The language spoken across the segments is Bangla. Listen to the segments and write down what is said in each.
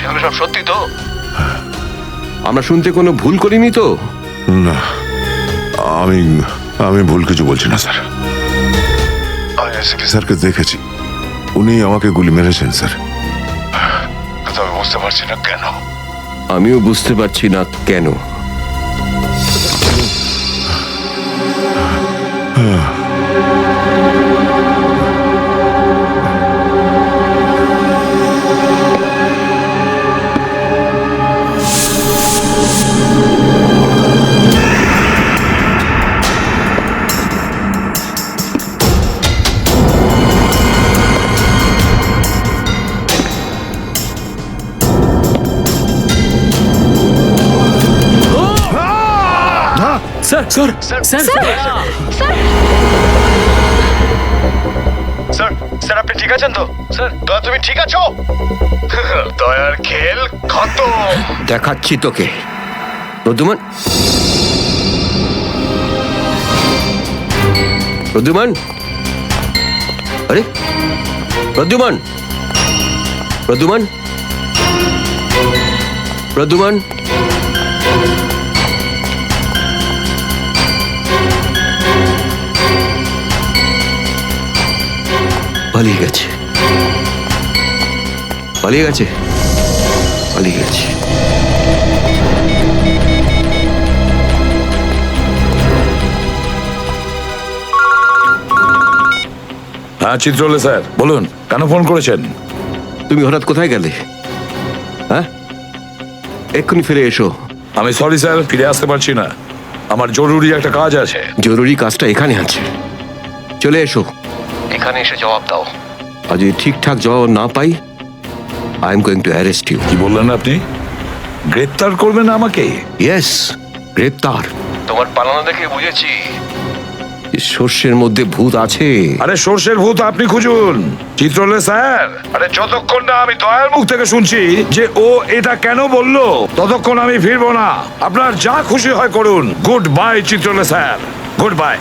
এগুলো সব সত্যি তো? আমরা শুনতে কোনো ভুল করিনি তো? না, আমি আমি ভুল কিছু বলছি না স্যার। আমি এসপি স্যারকে দেখেছি, উনি আমাকে গুলি মেরেছেন স্যার। কিন্তু আমি বুঝতে পারছি না কেন। আমিও বুঝতে পারছি না কেন। Sir sir sir sir sir আপনি ঠিক আছেন তো? স্যার দয়া, তুমি ঠিক আছো? দয়ার খেল খতম। দেখাচ্ছি তোকে প্রদ্যুমান। প্রদ্যুমান, আরে প্রদ্যুমান, প্রদ্যুমান, প্রদ্যুমান। পালিয়ে গেছে, পালিয়ে গেছে, পালিয়ে গেছে। হ্যাঁ চিত্রলে স্যার বলুন, কেন ফোন করেছেন? তুমি হঠাৎ কোথায় গেলে? হ্যাঁ, এক্ষুনি ফিরে এসো। আমি সরি স্যার, ফিরে আসতে পারছি না, আমার জরুরি একটা কাজ আছে। জরুরি কাজটা এখানে আছে, চলে এসো। এখানে এসে জবাব দাও, আর যদি ঠিকঠাক জবাব না পাই, I am going to arrest you. কি বললেন আপনি? গ্রেপ্তার করবেন আমাকে? ইয়েস, গ্রেপ্তার। তোমার পালানো দেখে বুঝেছি সর্ষের মধ্যে ভূত আছে। আরে সর্ষের ভূত আপনি খুঁজুন চিত্রলে স্যার। আরে যতক্ষণ না আমি দয়ার মুখ থেকে শুনছি যে ও এটা কেন বললো, ততক্ষণ আমি ফিরবো না। আপনার যা খুশি হয় করুন। Good bye Chitrole sir, good bye.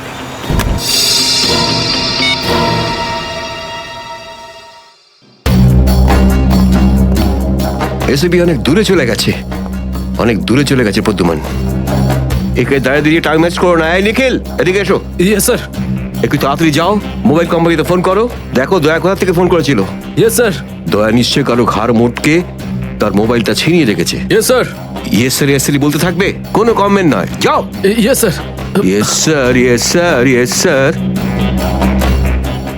এসবি অনেক দূরে চলে গেছে, অনেক দূরে চলে গেছে প্রদ্যুমান। একে দাঁড়িয়ে দিয়ে টাইম ওয়েস্ট করো না। এই নিখিল, এদিকে এসো। Yes sir. একটু তাড়াতাড়ি যাও, মোবাইল কোম্পানিতে ফোন করো, দেখো দয়া কোথা থেকে ফোন করেছিল। Yes sir. দয়া নিশ্চয় কারো ঘাড় মোটকে তার মোবাইলটা ছিনিয়ে রেখেছে। Yes sir. Yes sir, yes sir বলতে থাকবে, কোনো কমেন্ট নয়। যাও। Yes sir. Yes sir, yes sir, yes sir.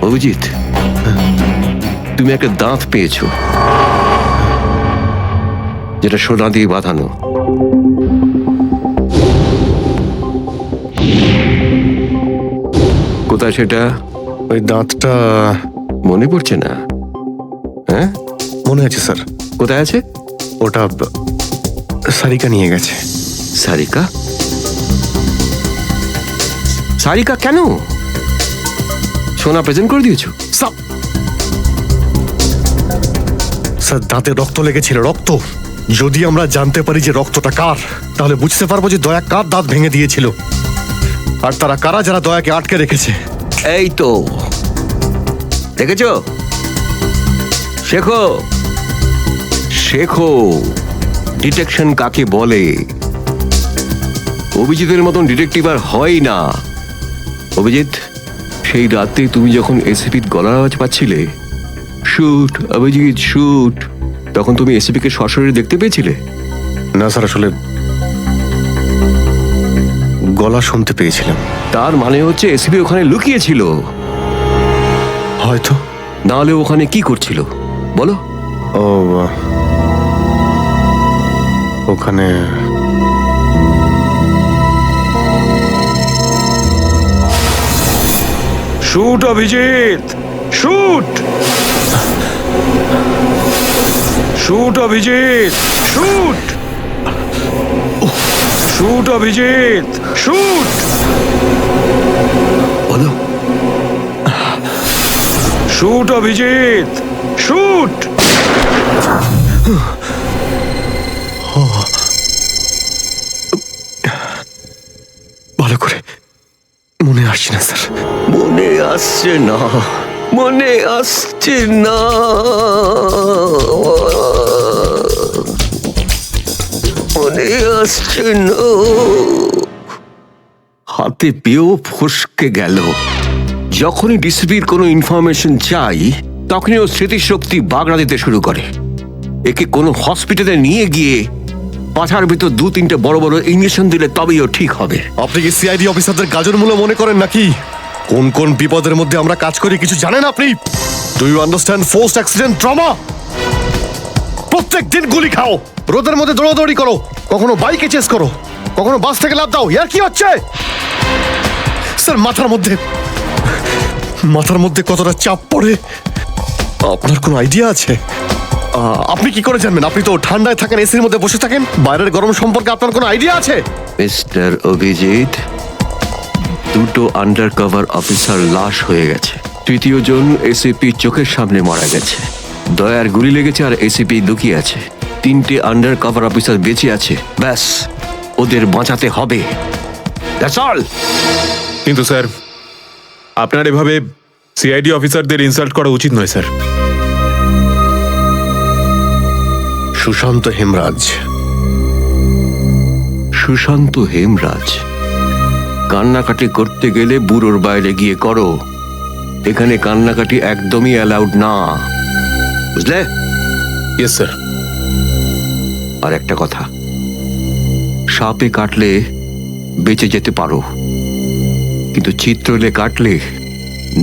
Abhijit, তুমি একটা দাঁত পেয়েছো, যেটা সোনা দিয়ে বাঁধানো। কোথায় সেটা? ওই দাঁতটা মনে পড়ছে না? হ্যাঁ মনে আছে স্যার। কোথায় আছে? ওটা সারিকা নিয়ে গেছে। সারিকা? সারিকা কেন? সোনা প্রেজেন্ট করে দিয়েছো? স্যার দাঁতে রক্ত লেগেছিল, রক্ত। যদি আমরা জানতে পারি যে রক্তটা কার, তাহলে বুঝতে পারবো যে দয়া কার দাঁত ভেঙে দিয়েছিল, আর তারা কারা যারা দয়াকে আটকে রেখেছে। এই তো দেখেছো, শেখো শেখো ডিটেকশন কাকে বলে। অভিজিতের মতন ডিটেকটিভ আর হয় না। অভিজিৎ, সেই রাতে তুমি যখন এসিপির গলার আওয়াজ পাচ্ছিলে, শুট অভিজিৎ শুট, তখন তুমি এসিপিকে সরাসরি দেখতে পেয়েছিলে? না স্যার, আসলে গলা শুনতে পেয়েছিলাম। তার মানে হচ্ছে এসিপি ওখানে লুকিয়েছিল। হয়তো। না হলে ওখানে কি করছিল বলো? ও ওখানে shoot Abhijit, shoot, shoot Abhijit, shoot, shoot Abhijit, shoot. বলো। Shoot Abhijit, shoot. ভালো করে মনে আসছে না স্যার। মনে আসছে না, মনে আসছে না। আসছে না। হাতে পেয়েও ফসকে গেল। যখনই ডিসিপির কোনো ইনফরমেশন চাই তখনই ও স্মৃতিশক্তি বাগড়া দিতে শুরু করে। একে কোনো হসপিটালে নিয়ে গিয়ে পাছার ভিতর 2-3টে বড় বড় ইঞ্জেকশন দিলে তবেই ও ঠিক হবে। আপনি কি সিআইডি অফিসারদের গাজর মূল্য মনে করেন নাকি? কোন কোন বিপদের মধ্যে আমরা কাজ করি কিছু জানেন আপনি? Do you understand forced accident trauma? প্রত্যেক দিন গুলি খাও, রোদের মধ্যে দৌড়াদৌড়ি করো, কখনো বাইকে চেস করো, কখনো বাস থেকে লাফ দাও। ইয়ার কি হচ্ছে স্যার? মাথার মধ্যে কতটা চাপ পড়ে আপনার কোনো আইডিয়া আছে? আপনি কি করে জানবেন? আপনি তো ঠান্ডায় থাকেন, এসির মধ্যে বসে থাকেন। বাইরের গরম সম্পর্কে আপনার কোনো আইডিয়া আছে? মিস্টার অভিজিৎ, 2টো আন্ডার কভার অফিসার লাশ হয়ে গেছে। 3য় জন এসিপি চোখের সামনে মারা গেছে। দয়ার গুলি লেগেছে আর এসিপি লুকিয়ে আছে। 3টে আন্ডার কভার অফিসার বেঁচে আছে। ব্যাস, ওদের বাঁচাতে হবে। That's all. কিন্তু স্যার, আপনার এভাবে সিআইডি অফিসারদের ইনসাল্ট করা উচিত নয় স্যার। সুশান্ত হেমরাজ। সুশান্ত হেমরাজ? কান্নাকাটি করতে গেলে বুড়োর বাইরে গিয়ে করো। এখানে কান্নাকাটি একদমই অ্যালাউড না, বুঝলে? Yes sir. আর একটা কথা, সাপে কাটলে বেঁচে যেতে পারো, কিন্তু চিত্রলে কাটলে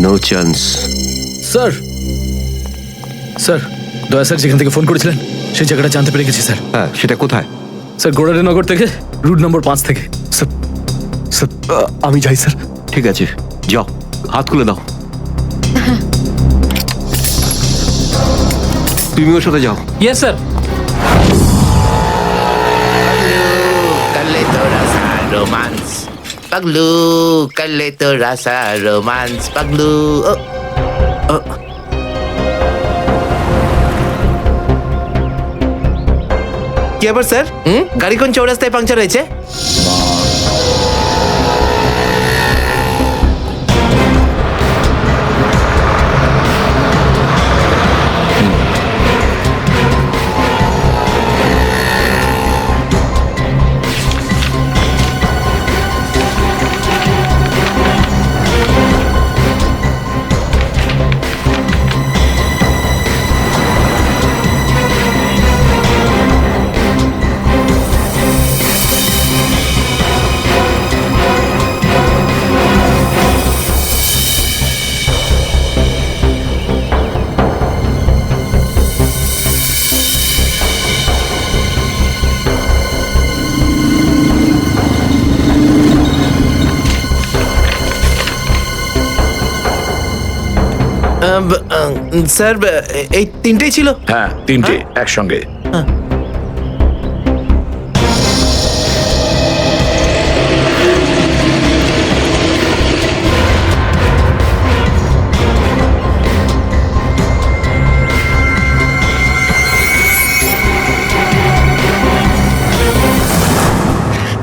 নো চান্স। স্যার, দয়া স্যার যেখান থেকে ফোন করেছিলেন সেই জায়গাটা জানতে পেরে গেছি স্যার। হ্যাঁ, সেটা কোথায়? স্যার, গোড়ারেনগর থেকে, রুট নম্বর 5 থেকে। স্যার, আমি যাই স্যার। ঠিক আছে, যাও, হাত খুলে দাও। তুমি ওর সাথে যাও। Yes sir. कर ले तो रसा रोमांस पगलू, कर ले तो रसा रोमांस पगलू। কি ব্যাপার স্যার? গাড়ি কোন চৌরাস্তায় পাংচার হয়েছে? স্যার, এই তিনটেই ছিল? হ্যাঁ, 3টে একসঙ্গে।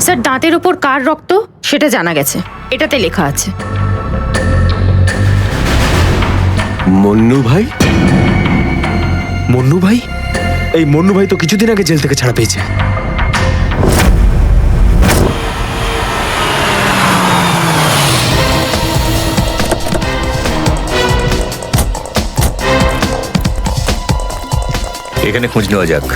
স্যার, দাঁতের ওপর কার রক্ত সেটা জানা গেছে, এটাতে লেখা আছে। মন্নু ভাই? মন্নু ভাই? এই মন্নু ভাই তো কিছুদিন আগে জেল থেকে ছাড়া পেয়েছে। এখানে খোঁজ নেওয়া যাক।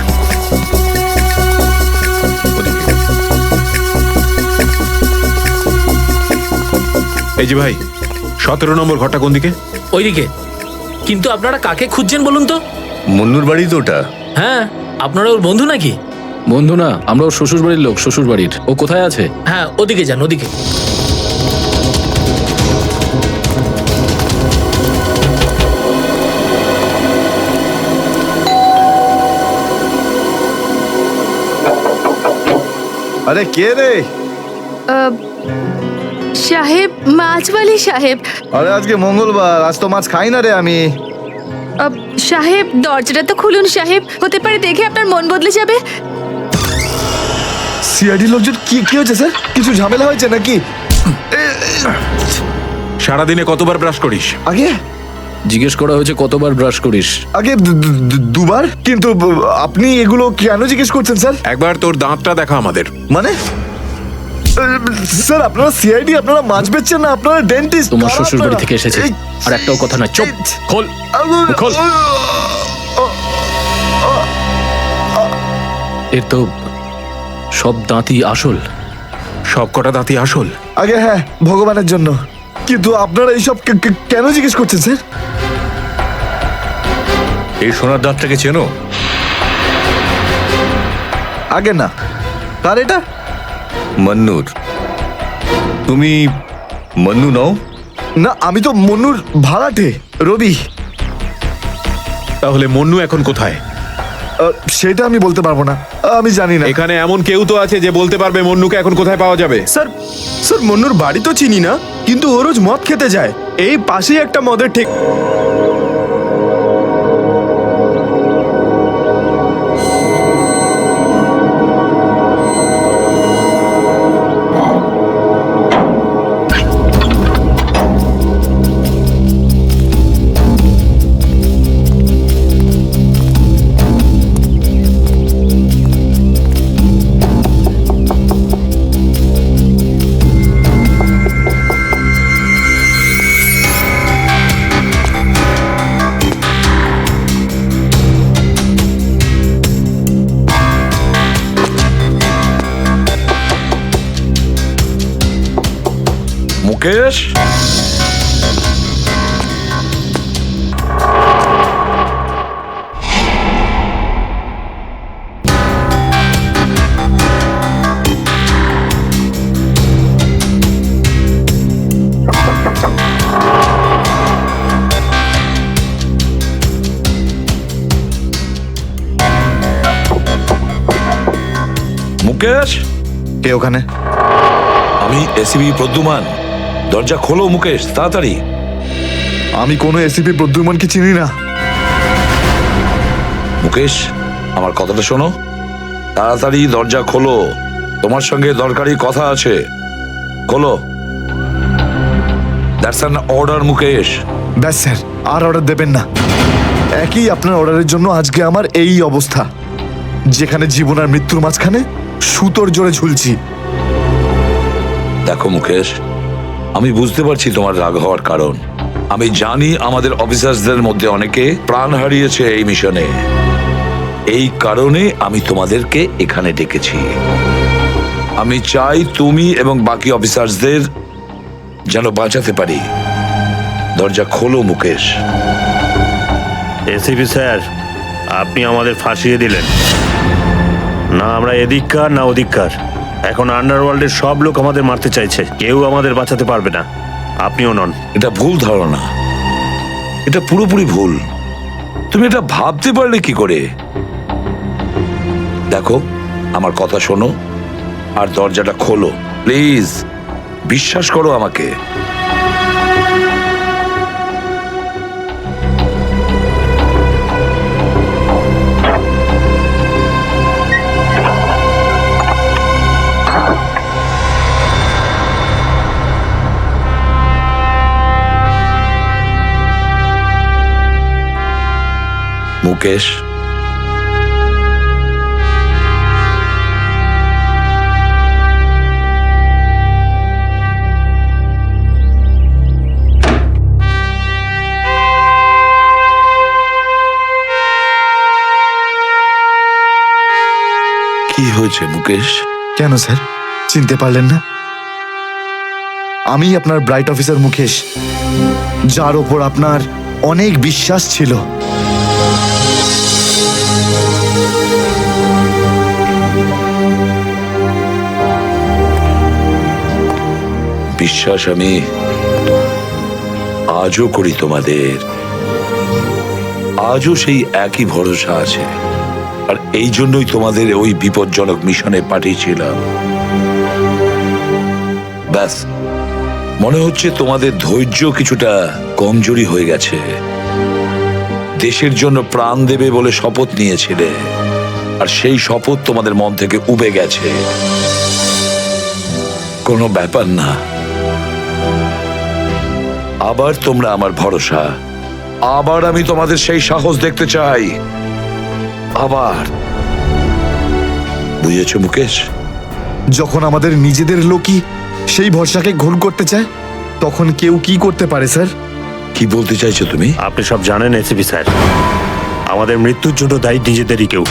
এই যে ভাই, 17 নম্বর ঘরটা কোন দিকে? ওইদিকে। কিন্তু আপনারা কাকে খুঁজছেন বলুন তো? মন্নুর বাড়ি তো ওটা। হ্যাঁ, আপনারা ওর বন্ধু নাকি? বন্ধু না, আমরা ওর শ্বশুর বাড়ির লোক। শ্বশুর বাড়ির। ও কোথায় আছে? হ্যাঁ, ওদিকে যান, ওদিকে। আরে কে রে? সাহেব, মাছওয়ালি সাহেব। আরে আজকে মঙ্গলবার, আজ তো মাছ খাই না রে আমি। সাহেব, দরজাটা তো খুলুন সাহেব, হতে পারে দেখে আপনার মন বদলে যাবে। সিআইডি লোকজন কি হয়েছে স্যার? কিছু ঝামেলা হয়েছে নাকি? সারাদিনে কতবার ব্রাশ করিস? আগে জিজ্ঞেস করা হয়েছে কতবার ব্রাশ করিস। আগে দুবার, কিন্তু আপনি এগুলো কেন জিজ্ঞেস করছেন স্যার? একবার তোর দাঁতটা দেখা আমাদের। মানে স্যার আপনারা সিআইডি, আপনারা মাছ বেচছেন না, আপনারা ডেন্টিস্ট। তোমার শ্বশুর বাড়ি থেকে এসেছে, আর একটাও কথা না। চুপ, খোল খোল। এর তো সব দাঁতই আসল। সব কটা দাঁতই আসল। আগে হ্যাঁ, ভগবানের জন্য, কিন্তু আপনারা এইসব কেন জিজ্ঞেস করছেন স্যার? এই সোনার দাঁতটাকে চেনো? আগে না, কার এটা? মন্নুর। তুমি মন্নু নও? না, আমি তো মন্নুর ভাড়াটে, রবি। তাহলে মন্নু এখন কোথায়? সেটা আমি বলতে পারবো না, আমি জানি না। এখানে এমন কেউ তো আছে যে বলতে পারবে মন্নুকে এখন কোথায় পাওয়া যাবে? স্যার মন্নুর বাড়ি তো চিনি না, কিন্তু ও রোজ মদ খেতে যায়, এই পাশেই একটা মদের ঠিক। মুকেশ, মুকেশ, কে ওখানে? আমি এসিবি প্রদ্যুমান। দরজা খোলো মুকেশ, তাড়াতাড়ি। আমি কোনো এসিপি প্রদ্যুমনকে চিনি না। মুকেশ, আমার কথাটা শোনো, তাড়াতাড়ি দরজা খোলো, তোমার সঙ্গে দরকারি কথা আছে। খোলো। That's an order Mukesh. ব্যাস স্যার, আর অর্ডার দেবেন না। একই আপনার অর্ডারের জন্য আজকে আমার এই অবস্থা, যেখানে জীবন আর মৃত্যুর মাঝখানে সুতোর জোরে ঝুলছি। দেখো মুকেশ, আমি বুঝতে পারছি তোমার রাগ হওয়ার কারণ। আমি জানি আমাদের অফিসারদের মধ্যে অনেকে প্রাণ হারিয়েছে এই মিশনে। এই কারণে আমি তোমাদেরকে এখানে ডেকেছি। আমি চাই তুমি এবং বাকি অফিসারদের যেন বাঁচাতে পারি। দরজা খোলো মুকেশ। এসিপি স্যার, আপনি আমাদের ফাঁসিয়ে দিলেন। না আমরা এদিককার না ওদিককার, এখন আন্ডারওয়ার্ল্ডের সব লোক আমাদের মারতে চাইছে, কেউ আমাদের বাঁচাতে পারবে না, আপনিও নন। এটা ভুল ধারণা, এটা পুরোপুরি ভুল। তুমি এটা ভাবতে পারলে কি করে? দেখো, আমার কথা শোনো আর দরজাটা খোলো প্লিজ, বিশ্বাস করো আমাকে। মুকেশ, কি হয়েছে মুকেশ? কেন স্যার, চিনতে পারলেন না? আমি আপনার ব্রাইট অফিসার মুকেশ, যার ওপর আপনার অনেক বিশ্বাস ছিল। বিশ্বাস আমি আজও করি তোমাদের, আজও সেই একই ভরসা আছে। আর এই জন্যই তোমাদের ওই বিপজ্জনক মিশনে পাঠিয়েছিলাম। ব্যাস, মনে হচ্ছে তোমাদের ধৈর্য কিছুটা কমজোরি হয়ে গেছে। দেশের জন্য প্রাণ দেবে বলে শপথ নিয়েছিলে, আর সেই শপথ তোমাদের মন থেকে উবে গেছে। কোনো ব্যাপার না, আবার তোমরা আমার ভরসা আবার আমি তোমাদের সেই সাহস দেখতে চাই। আবার। বুঝেছো মুকেশ? যখন আমাদের নিজেদের লোকই সেই ভরসাকে ঘোল করতে চায়, তখন কেউ কি করতে পারে স্যার? কি বলতে চাইছো তুমি? আপনি সব জানেন এসিপি স্যার, আমাদের মৃত্যুর জন্য দায়ী নিজেদেরই কেউ,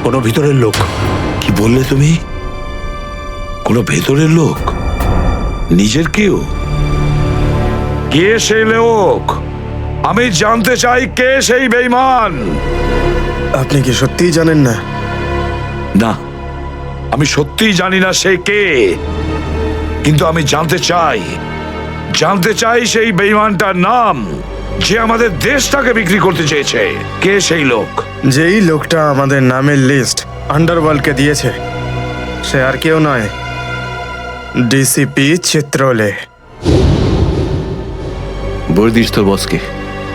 কোনো ভিতরের লোক। কি বললে তুমি? কোনো ভেতরের লোক? নিজের কেউ? কে সেই লোক? আমি জানতে চাই কে সেই বেঈমান। আপনি কি সত্যিই জানেন না? না, আমি সত্যিই জানি না সে কে, কিন্তু আমি জানতে চাই সেই বেঈমানটার নাম, যে আমাদের দেশটাকে বিক্রি করতে চেয়েছে। কে সেই লোক? যেই লোকটা আমাদের নামের লিস্ট আন্ডারওয়ার্ল্ডকে দিয়েছে, সে আর কেউ নয়, ডিসিপি চিত্রলে। বলে দিস তোর বসকে,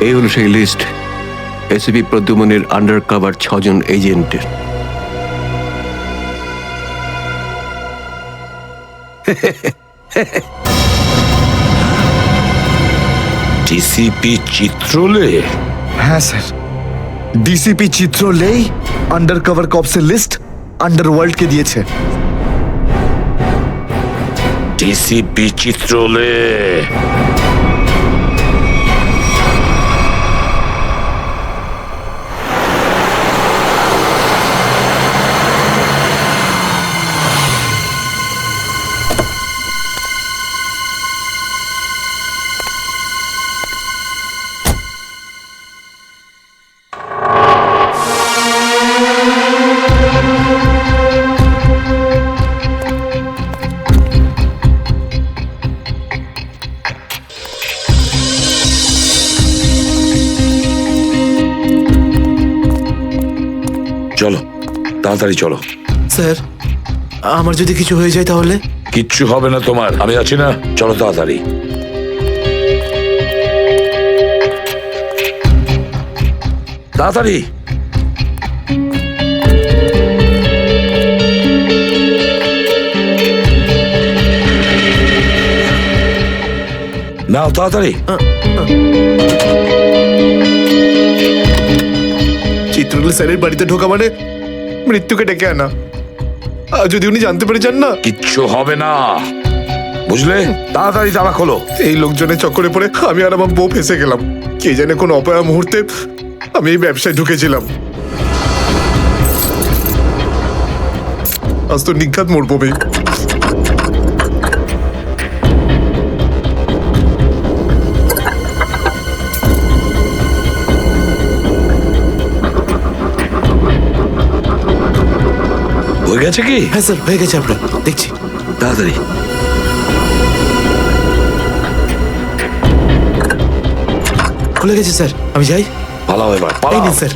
এই হলো সেই লিস্ট এসিপি প্রদ্যুমনের আন্ডার কভার 6 জন এজেন্টের। ডিসিপি চিত্রলে? হ্যাঁ স্যার, ডিসিপি চিত্রলেই আন্ডার কভার কপসের লিস্ট আন্ডারওয়ার্ল্ডকে দিয়েছে। ডিসিপি চিত্রলে? চলো, তাড়াতাড়ি চলো। স্যার, আমার যদি কিছু হয়ে যায় তাহলে? কিচ্ছু হবে না তোমার, আমি আছি না। চলো তাড়াতাড়ি। তাড়াতাড়ি। নাও তাড়াতাড়ি। চিত্রলে স্যারের বাড়িতে ঢোকা মানে মৃত্যুকে ডেকে আনা। আর যদি উনি জানতে পেরে যান না? কিচ্ছু হবে না, বুঝলে? তাড়াতাড়ি তালা খোলো। এই লোকজনের চক্করে পড়ে আমি আর আমার বউ ফেসে গেলাম। কে জানে কোন অপয়া মুহূর্তে আমি এই ব্যবসায় ঢুকেছিলাম। আজ তো নিঘাত মরবো ভাই। হয়ে গেছে কি? হ্যাঁ স্যার, হয়ে গেছে, আপনার দেখছি। তাড়াতাড়ি। খুলে গেছে স্যার, আমি যাই। পালাও এবার, এই পালাও। নিন স্যার।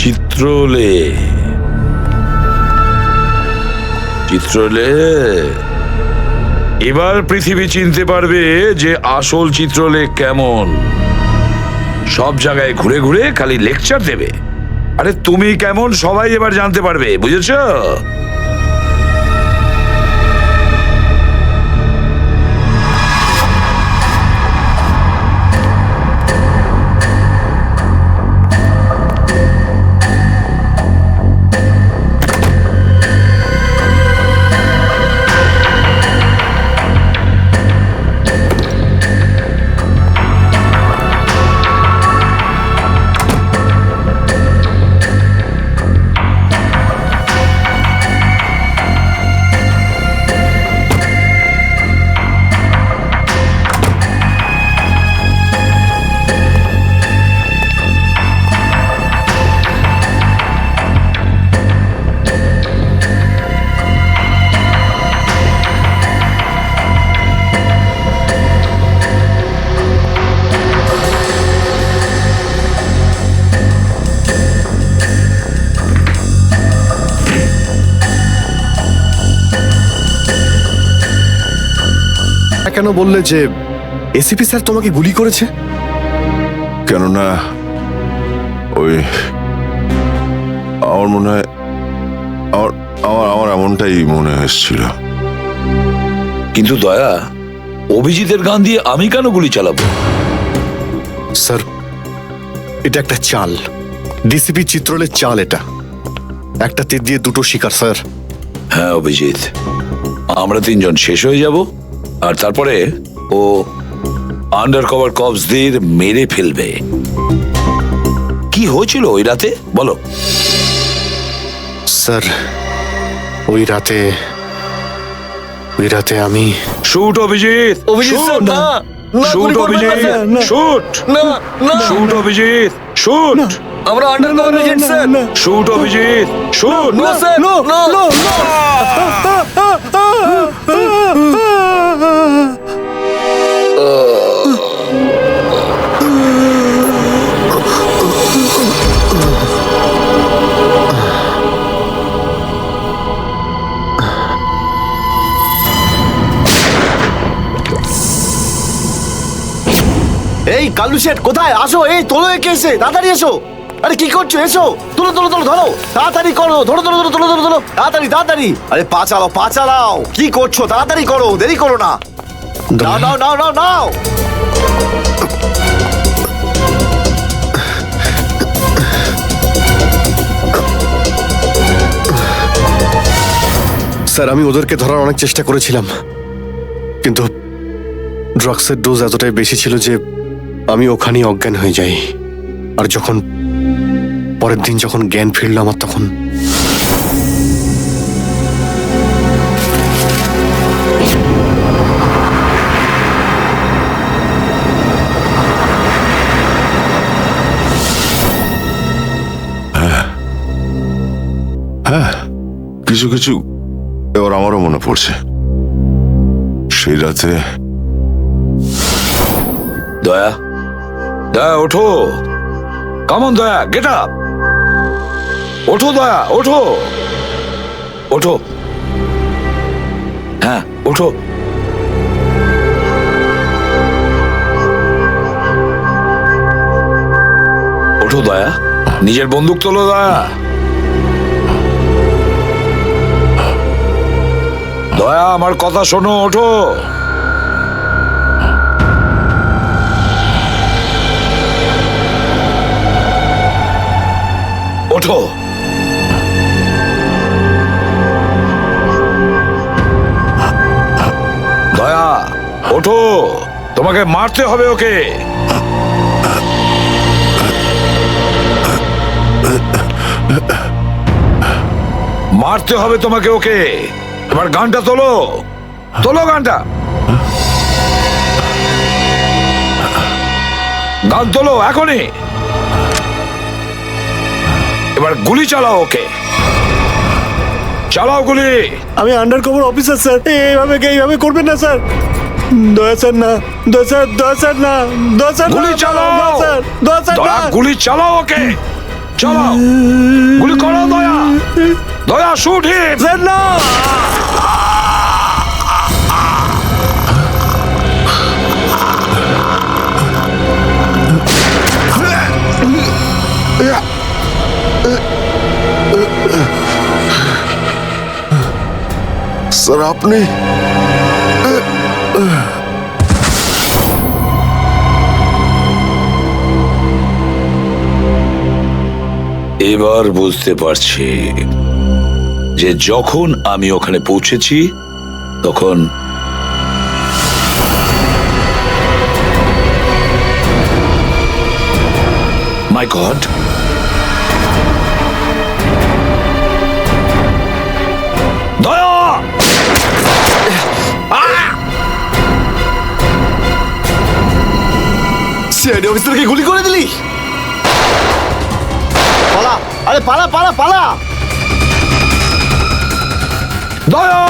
চিত্রলে? চিত্রলে? এবার পৃথিবী চিনতে পারবে যে আসল চিত্রলে কেমন। সব জায়গায় ঘুরে ঘুরে খালি লেকচার দেবে। আরে তুমি কেমন সবাই এবার জানতে পারবে, বুঝেছো? কেন বললে যে এসিপি স্যার তোমাকে গুলি করেছে? কেননা ওই আমার মনে হয় আমার আমার আমার এমনটাই মনে এসেছিল। কিন্তু দয়া, অভিজিতের গান দিয়ে আমি কেন গুলি চালাবো? স্যার, এটা একটা চাল, ডিসিপি চিত্রলের চাল। এটা একটা তীর দিয়ে দুটো শিকার স্যার। হ্যাঁ অভিজিৎ, আমরা তিনজন শেষ হয়ে যাব আর তারপরে ও আন্ডার কভার কপসদের মেরে ফেলবে। কি হয়েছিল ওই রাতে বলো? স্যার, ওই রাতে আমি shoot Abhijit, shoot shoot Abhijit, shoot shoot Abhijit, shoot. আমরা under cover agent sir. Shoot Abhijit, shoot. No sir, no no. এই কালু শেঠ কোথায়? আসো, এই তোলো একে, এসে তাড়াতাড়ি এসো। আরে কি করছো? এসো, তুলো তুলো তুলো, ধরো তাড়াতাড়ি করো, ধরো ধরো ধরো, তুলো ধরো ধরো, তাড়াতাড়ি তাড়াতাড়ি। আরে পা চালাও, পা চালাও, কি করছো? তাড়াতাড়ি করো, দেরি করো না। নাও নাও নাও নাও নাও। স্যার, আমি ওদেরকে ধরার অনেক চেষ্টা করেছিলাম, কিন্তু ড্রাগসের ডোজ এতটাই বেশি ছিল যে আমি ওখানেই অজ্ঞান হয়ে যাই। আর যখন পরের দিন যখন জ্ঞান ফিরল আমার, তখন হ্যাঁ, কিছু কিছু এবার আমারও মনে পড়ছে। সেই রাতে দয়া, দয়া ওঠো, কামন দয়া, গেট আপ, ওঠো দয়া, ওঠো ওঠো, হ্যাঁ ওঠো। ওঠো দয়া, নিজের বন্দুক তোলো দয়া। দয়া আমার কথা শোনো, ওঠো। ওঠো। দয়া ওঠো, তোমাকে মারতে হবে ওকে। মারতে হবে তোমাকে ওকে। এবার গানটা তোলো, তোলো গানটা, গান তোলো এখনই। এবার গুলি চালাও ওকে, চালাও গুলি। আমি আন্ডার কভার অফিসার স্যার, এইভাবে করবেন না স্যার। দয়া স্যার না, দয়া স্যার, দয়া স্যার না, দয়া স্যার, গুলি চালাও স্যার, দয়া স্যার দয়া, না। গুলি চালাও ওকে, চালাও গুলি করো দয়া, দয়া শুট হিট। স্যার না। স্যার আপনি এবার বুঝতে পারছি যে যখন আমি ওখানে পৌঁছেছি তখন মাই গড, দয়া, সিআইডি অফিসারকে গুলি করে দিলি? পালা, আরে পালা পালা পালা। দয়া,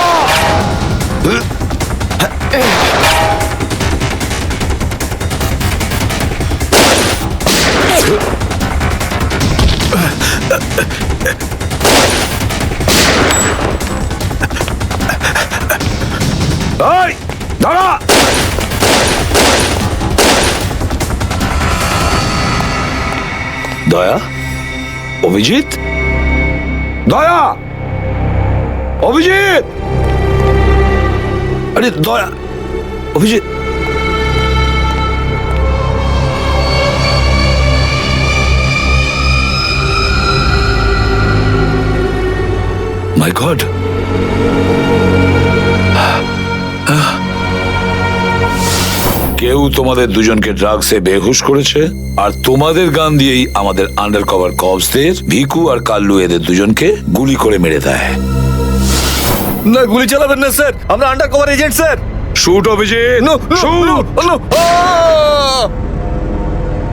এই দাঁড়া, দয়া, অভিজিৎ, দয়া, অভিজিৎ, আরে দয়া, অভিজিৎ। মাই গড, কেউ তোমাদের দুজনকে ড্রাগসে বেহুশ করেছে, আর তোমাদের গান দিয়েই আমাদের আন্ডার কভার কপসদের ভিকু আর কাল্লু এদের দুজনকে গুলি করে মেরে দেয়। না, গুলি চালাবেন না স্যার, আমরা under cover agent sir. Shoot Abhijit, shoot.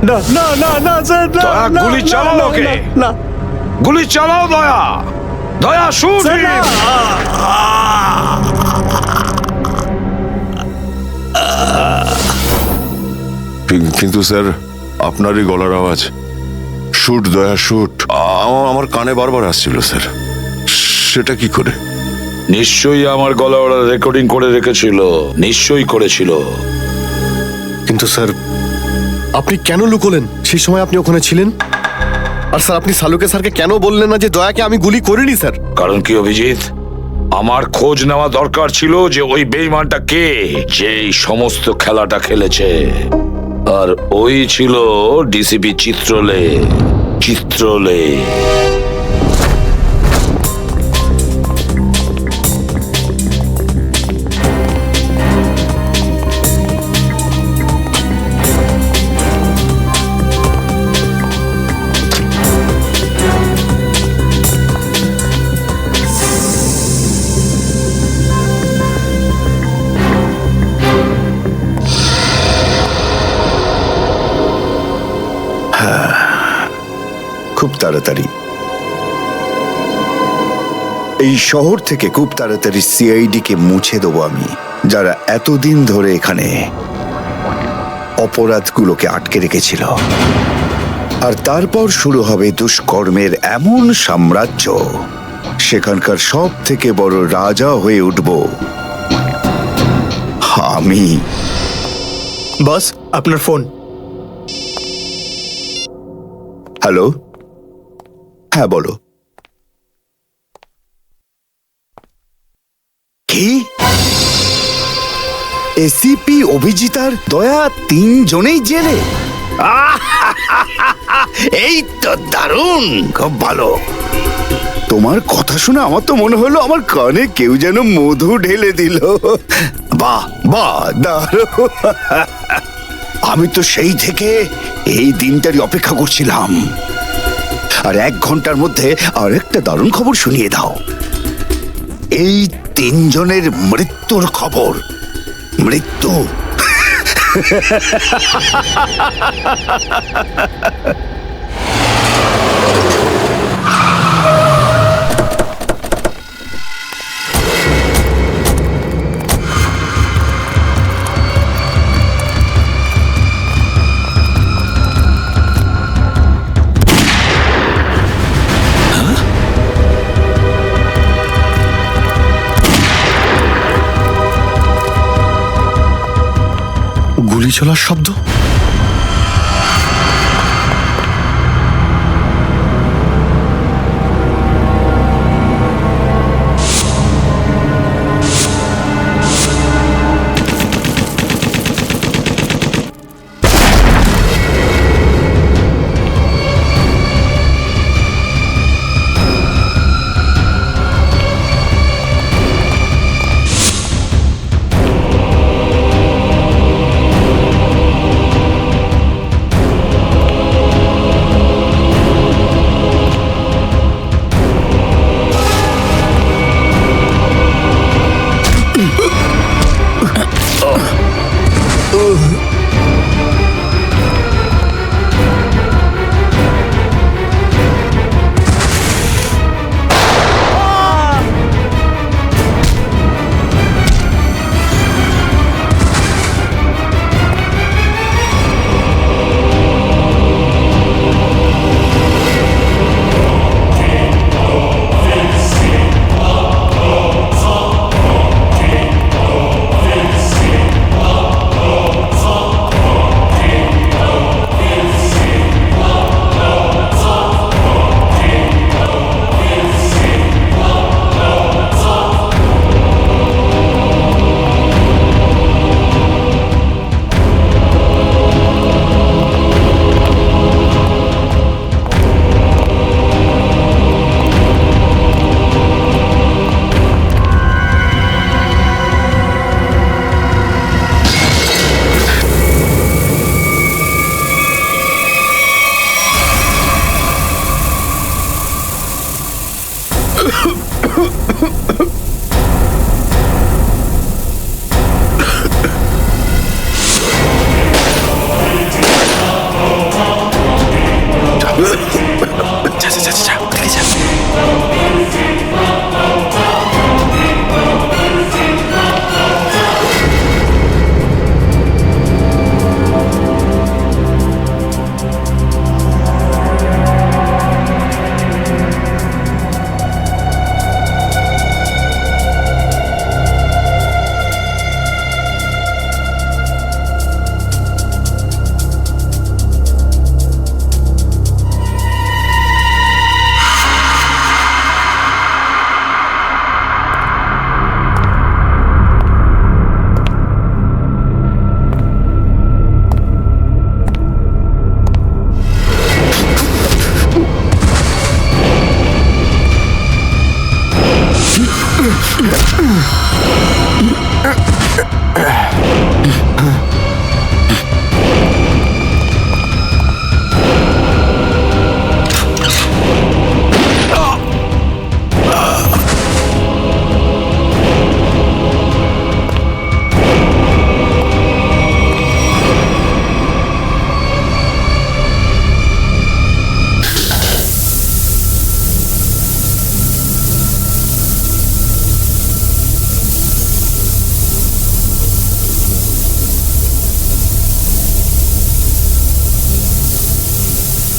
না না না না স্যার, না, দয়া, না, গুলি না, চালাও না, ওকে। না, গুলি চালাও দয়া, দয়া শুট। স্যার, না। কিন্তু স্যার, আপনারই গলার আওয়াজ, শুট দয়া শুট, আমার কানে বারবার আসছিল স্যার। সেটা কি করে? নিশ্চয়ই আমার গলা ওরা রেকর্ডিং করে রেখেছিল, নিশ্চয়ই করেছিল। কিন্তু স্যার, আপনি কেন লুকোলেন? সেই সময় আপনি ওখানে ছিলেন। আর স্যার, আপনি সালুকে স্যারকে কেন বললেন না যে দয়াকে আমি গুলি করিনি স্যার? কারণ কি অভিজিৎ, আমার খোঁজ নেওয়া দরকার ছিল যে ওই বেঈমানটা কে, যে এই সমস্ত খেলাটা খেলেছে। আর ওই ছিল ডিসিপি চিত্রলে। চিত্রলে খুব তাড়াতাড়ি এই শহর থেকে খুব তাড়াতাড়ি সিআইডি কে মুছে দেবো আমি, যারা এতদিন ধরে এখানে অপরাধগুলোকে আটকে রেখেছিল। আর তারপর শুরু হবে দুষ্কর্মের এমন সাম্রাজ্য, সেখানকার সব থেকে বড় রাজা হয়ে উঠব আমি। বস, আপনার ফোন। হ্যালো, হ্যাঁ বলো। কি? এসিপি অভিজিৎ আর দয়া তিনজনেই জেলে? এই তো দারুণ, খুব ভালো। তোমার কথা শুনে আমার তো মনে হলো আমার কানে কেউ যেন মধু ঢেলে দিল। বাহ বাহ, দারুণ। আমি তো সেই থেকে এই দিনটারই অপেক্ষা করছিলাম। আর 1 ঘন্টার মধ্যে আরেকটা দারুণ খবর শুনিয়ে দাও। এই তিনজনের মৃত্যুর খবর। মৃত্যু। গুলি চলার শব্দ।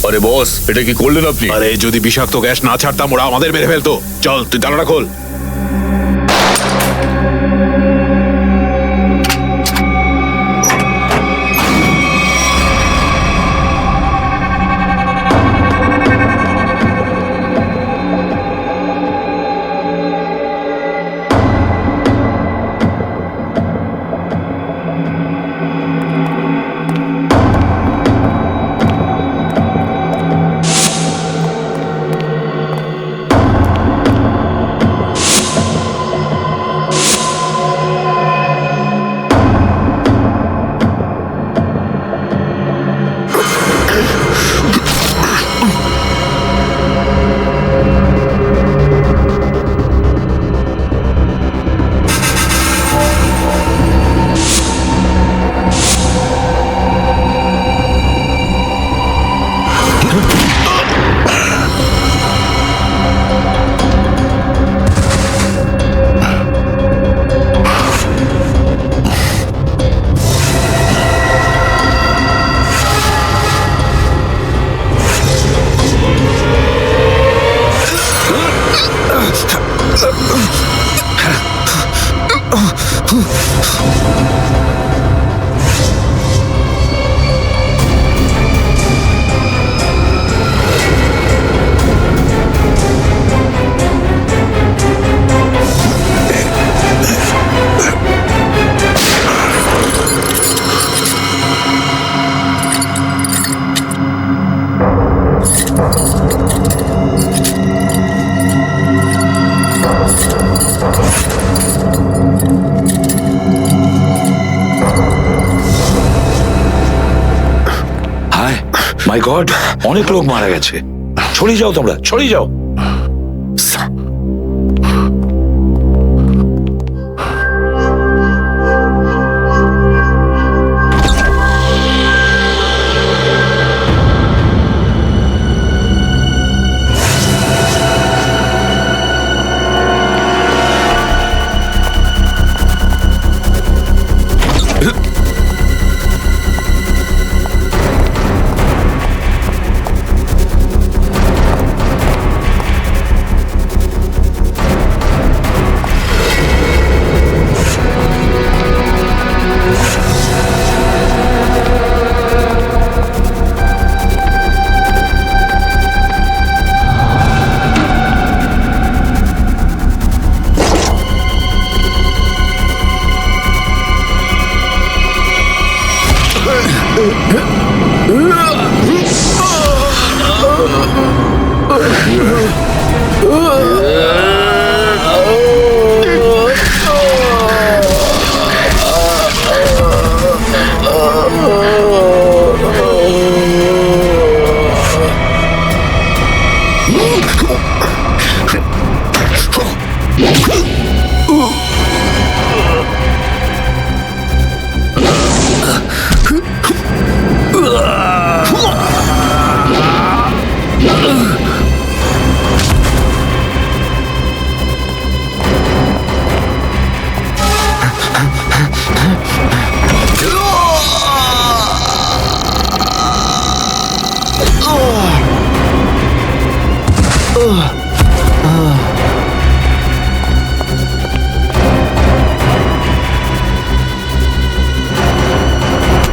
আরে বস, এটা কি করলেন আপনি? আরে যদি বিষাক্ত গ্যাস না ছাড়তাম ওরা আমাদের মেরে ফেলতো। চল তুই জানালা খোল। মাই গড, অনেক লোক মারা গেছে। ছড়িয়ে যাও তোমরা, ছড়িয়ে যাও।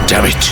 Damn it.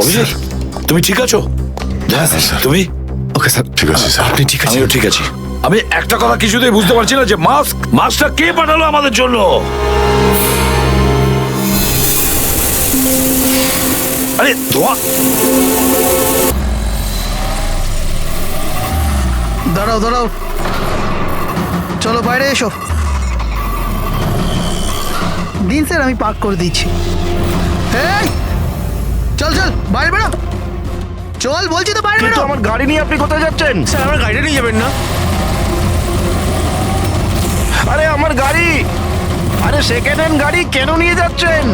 অভিজিৎ, তুমি ঠিক আছো? তুমি? ওকে স্যার, ঠিক আছে স্যার। আপনি ঠিক আছেন? আমিও ঠিক আছি। আমি একটা কথা কিছুতেই বুঝতে পারছি না যে মাস্কটা কে পাঠালো আমাদের জন্য? আরে ধোয়া! দাঁড়াও দাঁড়াও, চলো বাইরে এসো। দিন স্যার, আমি পার্ক করে দিচ্ছি। এই, চল চল বাইরে বেরো, চল বলছি তো বাইরে বেরো। আমার গাড়ি নিয়ে আপনি কোথায় যাচ্ছেন? স্যার আমার গাড়িটা নিয়ে যাবেন না? আরে আমার গাড়ি, আরে সেকেন্ড হ্যান্ড গাড়ি কেন নিয়ে যাচ্ছেন?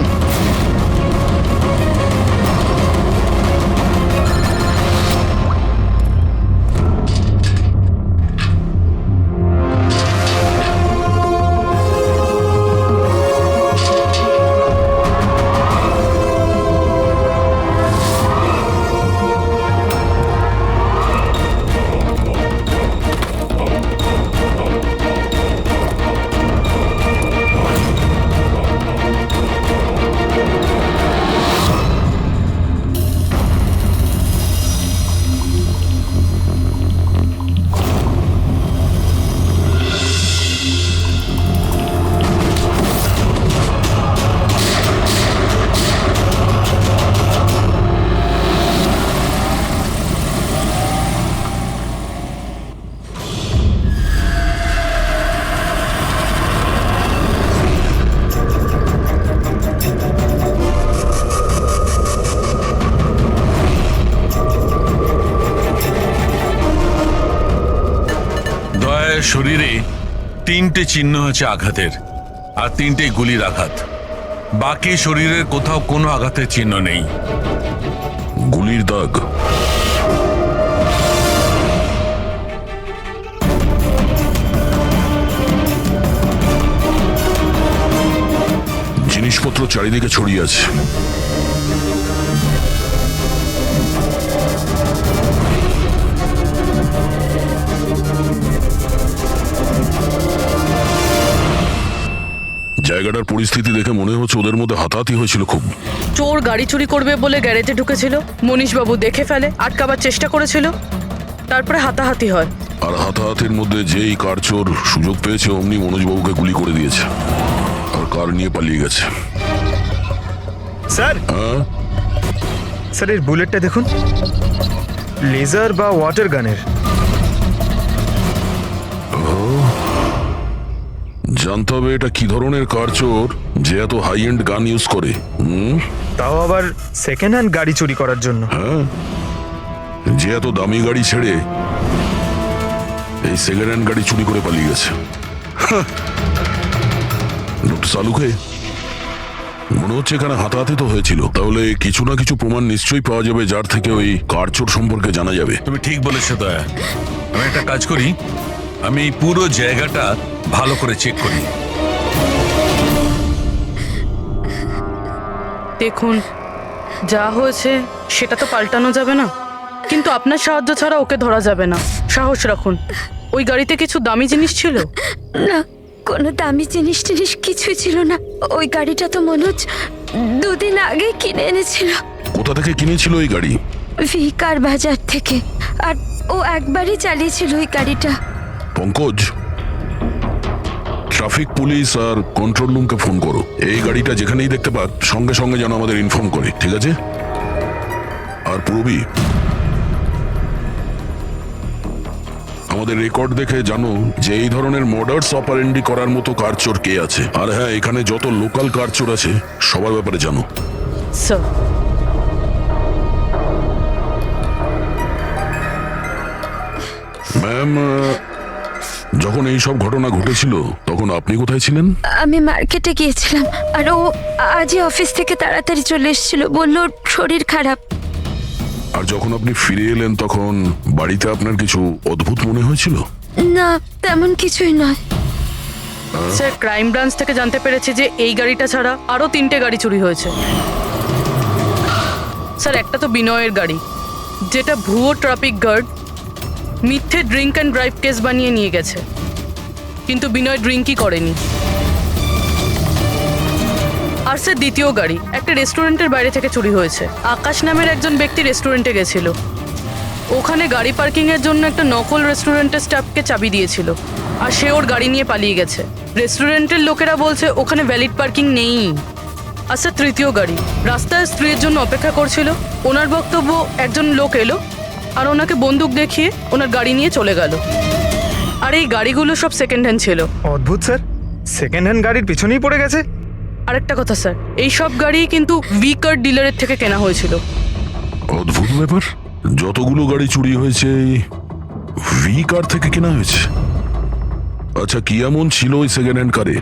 জয়ার শরীরে 3টে চিহ্ন আছে আঘাতের, আর 3টেই গুলির আঘাত। বাকি শরীরের কোথাও কোনো আঘাতের চিহ্ন নেই। গুলির দাগ? জিনিসপত্র চারিদিকে ছড়িয়ে আছে। জায়গাটার পরিস্থিতি দেখে মনে হচ্ছে ওদের মধ্যে হাতাহাতি হয়েছিল খুব। চোর গাড়ি চুরি করবে বলে গ্যারেজে ঢুকেছিল, মনীশবাবু দেখে ফেলে, আটকাবার চেষ্টা করেছিল, তারপরে হাতাহাতি হয়। আর হাতাহাতির মধ্যে যেই কার চোর সুযোগ পেয়েছে অমনি মনোজবাবুকে গুলি করে দিয়েছে আর কার নিয়ে পালিয়ে গেছে। স্যার, স্যার এর বুলেটটা দেখুন, লেজার বা ওয়াটার গানের। জানতে হবে এটা কি ধরনের কার চোর যে এত হাই এন্ড গান ইউজ করে। তাও আবার সেকেন্ড হ্যান্ড গাড়ি চুরি করার জন্য। হ্যাঁ, যে এত দামি গাড়ি ছেড়ে এই সেকেন্ড হ্যান্ড গাড়ি চুরি করে পালিয়ে গেছে। লোকটা চালুকে মনে হচ্ছে এখানে হাতাহাতি তো হয়েছিল, তাহলে কিছু না কিছু প্রমাণ নিশ্চয়ই পাওয়া যাবে যার থেকে ওই কার চোর সম্পর্কে জানা যাবে। তুমি ঠিক বলেছো দয়া। আমি একটা কাজ করি, আমি এই পুরো জায়গাটা ভালো করে চেক করি। দেখুন, যা হয়েছে সেটা তো পাল্টানো যাবে না, কিন্তু আপনার সাহায্য ছাড়া ওকে ধরা যাবে না। সাহস রাখুন। ওই গাড়িতে কিছু দামি জিনিস ছিল? না, কোনো দামি জিনিস টিনিস কিছুই ছিল না। ওই গাড়িটা তো মনোজ 2 দিন আগে কিনে এনেছিল। কোথা থেকে কিনেছিল এই গাড়ি? ভিকার বাজার থেকে। আর ও একবারই চালিয়েছিল ওই গাড়িটা। পঙ্কজ, ট্রাফিক পুলিশ আর কন্ট্রোল রুমকে ফোন করো। এই গাড়িটা যেখানেই দেখতে পাক সঙ্গে সঙ্গে যেন আমাদের ইনফর্ম করে, ঠিক আছে? আর পূরবী, আমাদের রেকর্ড দেখে জানো যে এই ধরনের মর্ডার্স অপারেন্ডি করার মতো কার চোর কে আছে। আর হ্যাঁ, এখানে যত লোকাল কার চোর আছে সবার ব্যাপারে জানো। স্যার, ম্যাম, যখন এই সব ঘটনা ঘটেছিল তখন আপনি কোথায় ছিলেন? আমি মার্কেটে গিয়েছিলাম, আর ও আজই অফিস থেকে তাড়াতাড়ি চলে এসেছিল, বললো ওর শরীর খারাপ। আর যখন আপনি ফিরে এলেন তখন বাড়িতে আপনার কিছু অদ্ভুত মনে হয়েছিল? না, তেমন কিছুই নয়। স্যার, ক্রাইম ব্রাঞ্চ থেকে জানতে পেরেছি যে এই গাড়িটা ছাড়া আরো 3টে গাড়ি চুরি হয়েছে। স্যার, একটা তো বিনয়ের গাড়ি, যেটা ভুয়ো ট্রাফিক গার্ড মিথ্যে ড্রিঙ্ক অ্যান্ড ড্রাইভ কেস বানিয়ে নিয়ে গেছে, কিন্তু বিনয় ড্রিঙ্কই করেনি। আর স্যার, দ্বিতীয় গাড়ি একটা রেস্টুরেন্টের বাইরে থেকে চুরি হয়েছে। আকাশ নামের একজন ব্যক্তি রেস্টুরেন্টে গেছিল, ওখানে গাড়ি পার্কিং এর জন্য একটা নকল রেস্টুরেন্টের স্টাফকে চাবি দিয়েছিল, আর সে ওর গাড়ি নিয়ে পালিয়ে গেছে। রেস্টুরেন্টের লোকেরা বলছে ওখানে ভ্যালিড পার্কিং নেই। আর স্যার, তৃতীয় গাড়ি রাস্তায় স্ত্রীর জন্য অপেক্ষা করছিল, ওনার বক্তব্য একজন লোক এলো আর ওনাকে বন্দুক দেখিয়ে ওনার গাড়ি নিয়ে চলে গেল। আর এই গাড়িগুলো সব সেকেন্ড হ্যান্ড ছিল। অদ্ভুত স্যার, সেকেন্ড হ্যান্ড গাড়ির পিছনেই পড়ে গেছে। আরেকটা কথা স্যার, এই সব গাড়ি কিন্তু ভি কার ডিলারের থেকে কেনা হয়েছিল। অদ্ভুত ব্যাপার, যতগুলো গাড়ি চুরি হয়েছে ভি কার থেকে কেনা হয়েছে। আচ্ছা, কি এমন ছিল ওই সেকেন্ড হ্যান্ড কারে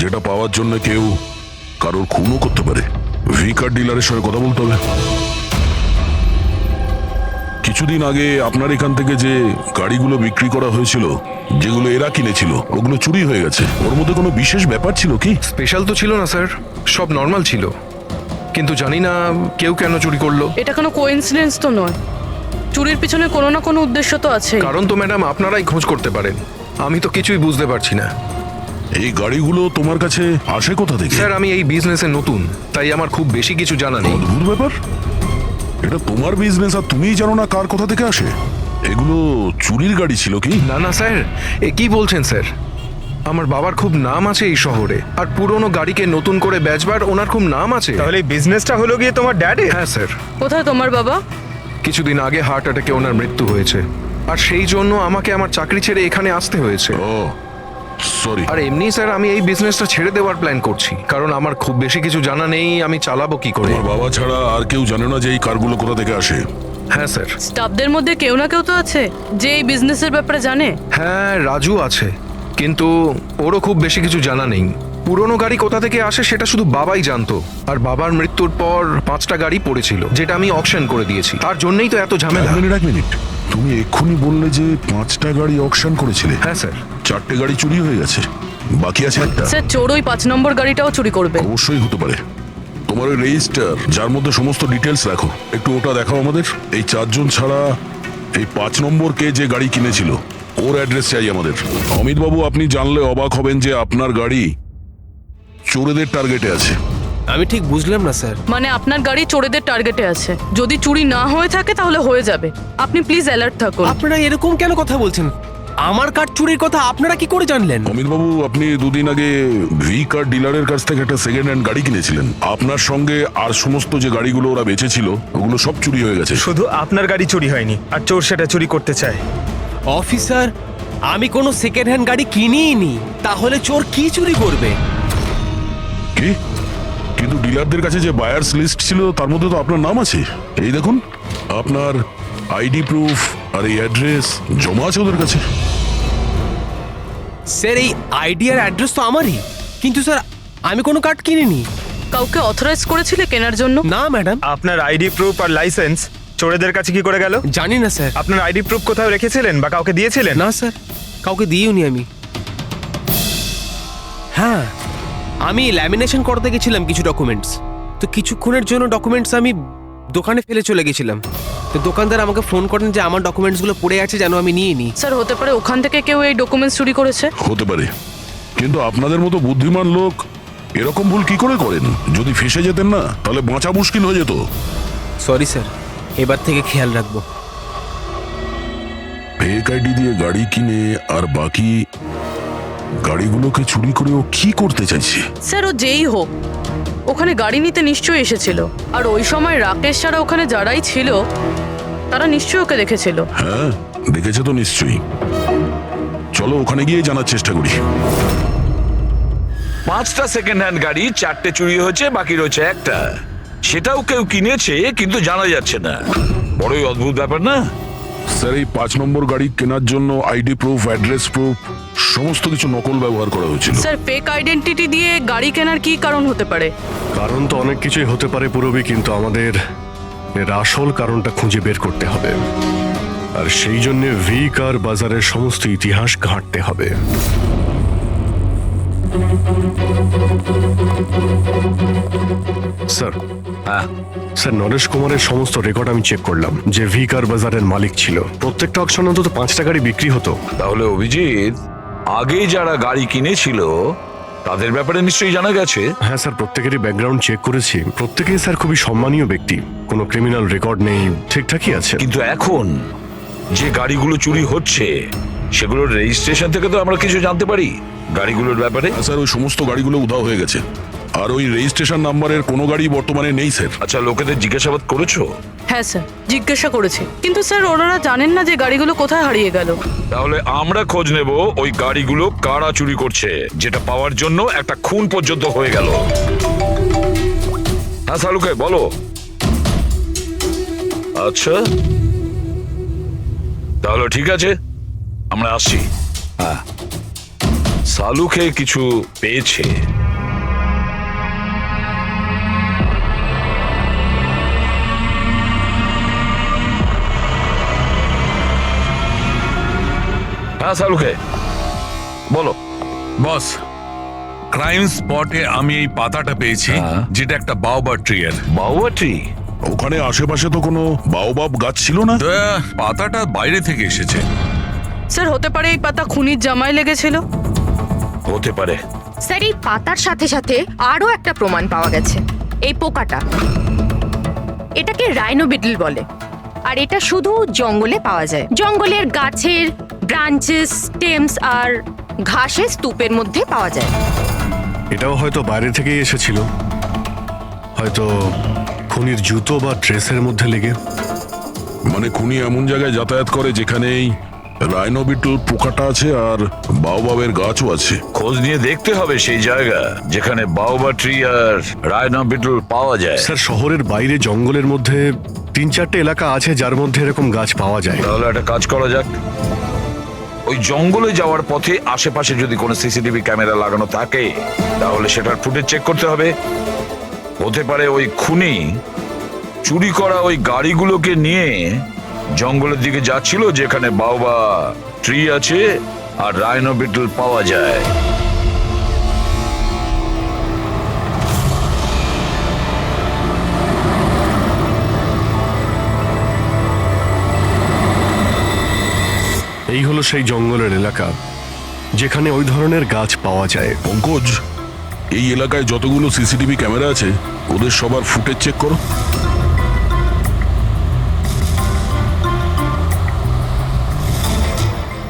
যেটা পাওয়ার জন্য কেউ কারোর খুনও করতে পারে? ভি কার ডিলারের সঙ্গে কথা বলতে হবে। কিছুদিন আগে আপনার এখান থেকে যে গাড়িগুলো বিক্রি করা হয়েছিল, যেগুলো এরা কিনেছিল, ওগুলো চুরি হয়ে গেছে। ওর মধ্যে কোনো বিশেষ ব্যাপার ছিল কি? স্পেশাল তো ছিল না স্যার, সব নর্মাল ছিল, কিন্তু জানি না কেউ কেন চুরি করলো। এটা কোনো কোইন্সিডেন্স তো নয়, চুরির পিছনে কোনো না কোনো উদ্দেশ্য তো আছে। কারণ তো ম্যাডাম আপনারাই খোঁজ করতে পারেন, আমি তো কিছুই বুঝতে পারছি না। এই গাড়িগুলো তোমার কাছে আসে কোথা থেকে? স্যার, আমি এই বিজনেসে নতুন, তাই আমার খুব বেশি কিছু জানা নেই। অদ্ভুত ব্যাপার, এটা তোমার বিজনেস আর তুমিই জানো না কার কোথা থেকে আসে? এগুলো চুরির গাড়ি ছিল কি? না না স্যার, এ কি বলছেন স্যার? আমার বাবার খুব নাম আছে এই শহরে, আর পুরনো গাড়িকে নতুন করে বেচবার ওনার খুব নাম আছে। তাহলে এই বিজনেসটা হলো গিয়ে তোমার ড্যাডি? হ্যাঁ স্যার। কোথায় তোমার বাবা? কিছুদিন আগে হার্ট অ্যাটাকে ওনার মৃত্যু হয়েছে, আর সেই জন্য আমাকে আমার চাকরি ছেড়ে এখানে আসতে হয়েছে। ও সরি। আর এমনি স্যার, আমি এই বিজনেসটা ছেড়ে দেওয়ার প্ল্যান করছি, কারণ আমার খুব বেশি কিছু জানা নেই, আমি চালাবো কি করে। তোমার বাবা ছাড়া আর কেউ জানে না যে এই কারগুলো কোথা থেকে আসে? হ্যাঁ স্যার। স্টাফদের মধ্যে কেউ না কেউ তো আছে যে এই বিজনেসের ব্যাপারে জানে। হ্যাঁ, রাজু আছে, কিন্তু ওরও খুব বেশি কিছু জানা নেই। পুরনো গাড়ি কোথা থেকে আসে সেটা শুধু বাবাই জানতো। আর বাবার মৃত্যুর পর 5টা গাড়ি পড়েছিল, যেটা আমি অকশন করে দিয়েছি। তার জন্যই তো এত ঝামেলা। এক মিনিট, তুমি এক্ষুনি বললে যে 5টা গাড়ি অকশন করেছিলে। হ্যাঁ স্যার। 4টে গাড়ি চুরি হয়ে গেছে, বাকি আছে একটা। স্যার, চোর ওই 5 নম্বর গাড়িটাও চুরি করবে। অবশ্যই হতে পারে। তোমার ওই রেজিস্টার যার মধ্যে সমস্ত ডিটেলস রাখো, একটু ওটা দেখাও আমাদের। এই 4 জন ছাড়া এই 5 নম্বর কে যে গাড়ি কিনেছিল ওর অ্যাড্রেস চাই আমাদের। অমিত বাবু, আপনি জানলে অবাক হবেন যে আপনার গাড়ি চোরেদের টার্গেটে আছে। আমি ঠিক বুঝলাম না স্যার। মানে আপনার গাড়ি চোরেদের টার্গেটে আছে। যদি চুরি না হয়ে থাকে তাহলে হয়ে যাবে। আপনি প্লিজ অ্যালার্ট থাকুন। আপনারা এরকম কেন কথা বলছেন? আমার কার চুরির কথা আপনারা কি করে জানলেন? অমিত বাবু, আপনি দুদিন আগে ভি কার ডিলারের কাছ থেকে একটা সেকেন্ড হ্যান্ড গাড়ি কিনেছিলেন। আপনার সঙ্গে আর সমস্ত যে গাড়িগুলো ওরা বেচেছিল ওগুলো সব চুরি হয়ে গেছে। শুধু আপনার গাড়ি চুরি হয়নি, আর চোর সেটা চুরি করতে চায়। অফিসার, আমি কোনো সেকেন্ড হ্যান্ড গাড়ি কিনিই নি, তাহলে চোর কি চুরি করবে? কি? কিন্তু ডিলারদের কাছে যে বায়ার্স লিস্ট ছিল তার মধ্যে তো আপনার নাম আছে। এই দেখুন, আপনার আইডি প্রুফ আর এই অ্যাড্রেস জমা আছে ওদের কাছে। স্যার, এই আইডি আর অ্যাড্রেস তো আমারই, কিন্তু স্যার আমি কোনো কার্ড কিনিনি। কাউকে অথরাইজ করেছিলে কেনার জন্য? না ম্যাডাম। আপনার আইডি প্রুফ আর লাইসেন্স চোরেদের কাছে কি করে গেল? জানি না স্যার। আপনার আইডি প্রুফ কোথাও রেখেছিলেন বা কাউকে দিয়েছিলেন? না স্যার, কাউকে দিইনি আমি। হ্যাঁ, আমি ল্যামিনেশন করতে গেছিলাম কিছু ডকুমেন্টস, তো কিছুক্ষণের জন্য ডকুমেন্টস আমি দোকানে ফেলে চলে গেছিলাম। তো দোকানদার আমাকে ফোন করেন যে আমার ডকুমেন্টসগুলো পড়ে আছে, যেন আমি নিয়ে নিই। স্যার, হতে পারে ওখান থেকে কেউ এই ডকুমেন্টস চুরি করেছে। হতে পারে, কিন্তু আপনাদের মতো বুদ্ধিমান লোক এরকম ভুল কি করে করেন? যদি ফেসে যেতেন না তাহলে বাঁচা মুশকিল হয়ে যেত। সরি স্যার, এবার থেকে খেয়াল রাখবো। ফেক আইডি দিয়ে গাড়ি কিনে আর বাকি গাড়িগুলোকে চুরি করে ও কি করতে চাইছে? স্যার, ও যেই হোক ওখানে গাড়ি নিতে নিশ্চয়ই এসেছিল। আর ওই সময় রাকেশ ছাড়া ওখানে যারাই ছিল তারা নিশ্চয়ই ওকে দেখেছিল। হ্যাঁ, দেখেছে তো নিশ্চয়ই। চলো ওখানে গিয়ে জানার চেষ্টা করি। 5টা সেকেন্ড হ্যান্ড গাড়ি, 4টে চুরি হয়েছে, বাকি রয়েছে একটা। সেটাও কেউ কিনেছে কিন্তু জানা যাচ্ছে না। বড়ই অদ্ভুত ব্যাপার না? স্যার, এই 5 নম্বর গাড়ি কেনার জন্য আইডি প্রুফ, অ্যাড্রেস প্রুফ সমস্ত কিছু নকল ব্যবহার করা হয়েছিল। স্যার, ফেক আইডেন্টিটি দিয়ে গাড়ি কেনার কি কারণ হতে পারে? কারণ তো অনেক কিছুই হতে পারে পুরবি, কিন্তু আমাদের এর আসল কারণটা খুঁজে বের করতে হবে। আর সেই জন্য ভি কার বাজারের সমস্ত ইতিহাস ঘাঁটতে হবে। স্যার, স্যার, নরেশ কুমারের সমস্ত রেকর্ড আমি চেক করলাম। যে ভি কার বাজারের মালিক ছিল, প্রত্যেকটা অকশন অন্তত 5টা গাড়ি বিক্রি হতো। তাহলে অভিজিৎ, আগে যারা গাড়ি কিনেছিল তাদের ব্যাপারে নিশ্চয়ই জানা গেছে। হ্যাঁ স্যার, প্রত্যেকেরই ব্যাকগ্রাউন্ড চেক করেছি। প্রত্যেকেই স্যার খুবই সম্মানীয় ব্যক্তি, কোনো ক্রিমিনাল রেকর্ড নেই, ঠিকঠাকই আছে। কিন্তু এখন যে গাড়িগুলো চুরি হচ্ছে সেগুলোর রেজিস্ট্রেশন থেকে তো আমরা কিছু জানতে পারি গাড়িগুলোর ব্যাপারে। স্যার, ওই সমস্ত গাড়িগুলো উধাও হয়ে গেছে, আর ওই রেজিস্ট্রেশন নাম্বারের কোনো গাড়ি বর্তমানে নেই স্যার। আচ্ছা, লোকেদের জিজ্ঞাসাবাদ করেছো? হ্যাঁ স্যার, জিজ্ঞাসা করেছি, কিন্তু স্যার ওনারা জানেন না যে গাড়িগুলো কোথায় হারিয়ে গেল। তাহলে আমরা খোঁজ নেব ওই গাড়িগুলো কারা চুরি করছে, যেটা পাওয়ার জন্য একটা খুন পর্যন্ত হয়ে গেল। হ্যাঁ সালুকে বলো। আচ্ছা, তাহলে ঠিক আছে, আমরা আসছি। হ্যাঁ, সালুকে কিছু পেয়েছে। হ্যাঁ সালুকে বলো। বস, ক্রাইম স্পটে আমি এই পাতাটা পেয়েছি, যেটা একটা বাওবা ট্রি এর। বাওবা ট্রি? ওখানে আশেপাশে তো কোনো বাওবাব গাছ ছিল না। পাতাটা বাইরে থেকে এসেছে। স্যার, হতে পারে এই পাতা খুনির জামায় লেগেছিল। হতে পারে। স্যার, এই পাতার সাথে সাথে আরো একটা প্রমাণ পাওয়া গেছে। এই পোকাটা, এটাকে রাইনো বিটল বলে, আর এটা শুধু জঙ্গলে পাওয়া যায়। জঙ্গলের গাছের ব্রাঞ্চেস, স্টেমস আর ঘাসের স্তূপের মধ্যে পাওয়া যায়। এটাও হয়তো বাইরে থেকেই এসেছিল, হয়তো খুনির জুতো বা ড্রেসের মধ্যে লেগে। মানে খুনি এমন জায়গায় যাতায়াত করে যেখানেই রাইনো বিটল পোকাটা আছে আর বাওবাবের গাছও আছে। খোঁজ নিয়ে দেখতে হবে সেই জায়গা যেখানে বাওবা ট্রি আর রাইনো বিটল পাওয়া যায়। স্যার, শহরের বাইরে জঙ্গলের মধ্যে 3-4টে এলাকা আছে যার মধ্যে এরকম গাছ পাওয়া যায়। তাহলে একটা কাজ করা যাক, ওই জঙ্গলে যাওয়ার পথে আশেপাশে যদি কোনো সিসিটিভি ক্যামেরা লাগানো থাকে তাহলে সেটার ফুটেজ চেক করতে হবে। হতে পারে ওই খুনি চুরি করা ওই গাড়িগুলোকে নিয়ে জঙ্গলের দিকে যাচ্ছিল যেখানে বাওবা ট্রি আছে আর রাইনো বিটল পাওয়া যায়। এই হলো সেই জঙ্গলের এলাকা যেখানে ওই ধরনের গাছ পাওয়া যায়। পঙ্কজ, এই এলাকায় যতগুলো সিসিটিভি ক্যামেরা আছে ওদের সবার ফুটেজ চেক করো।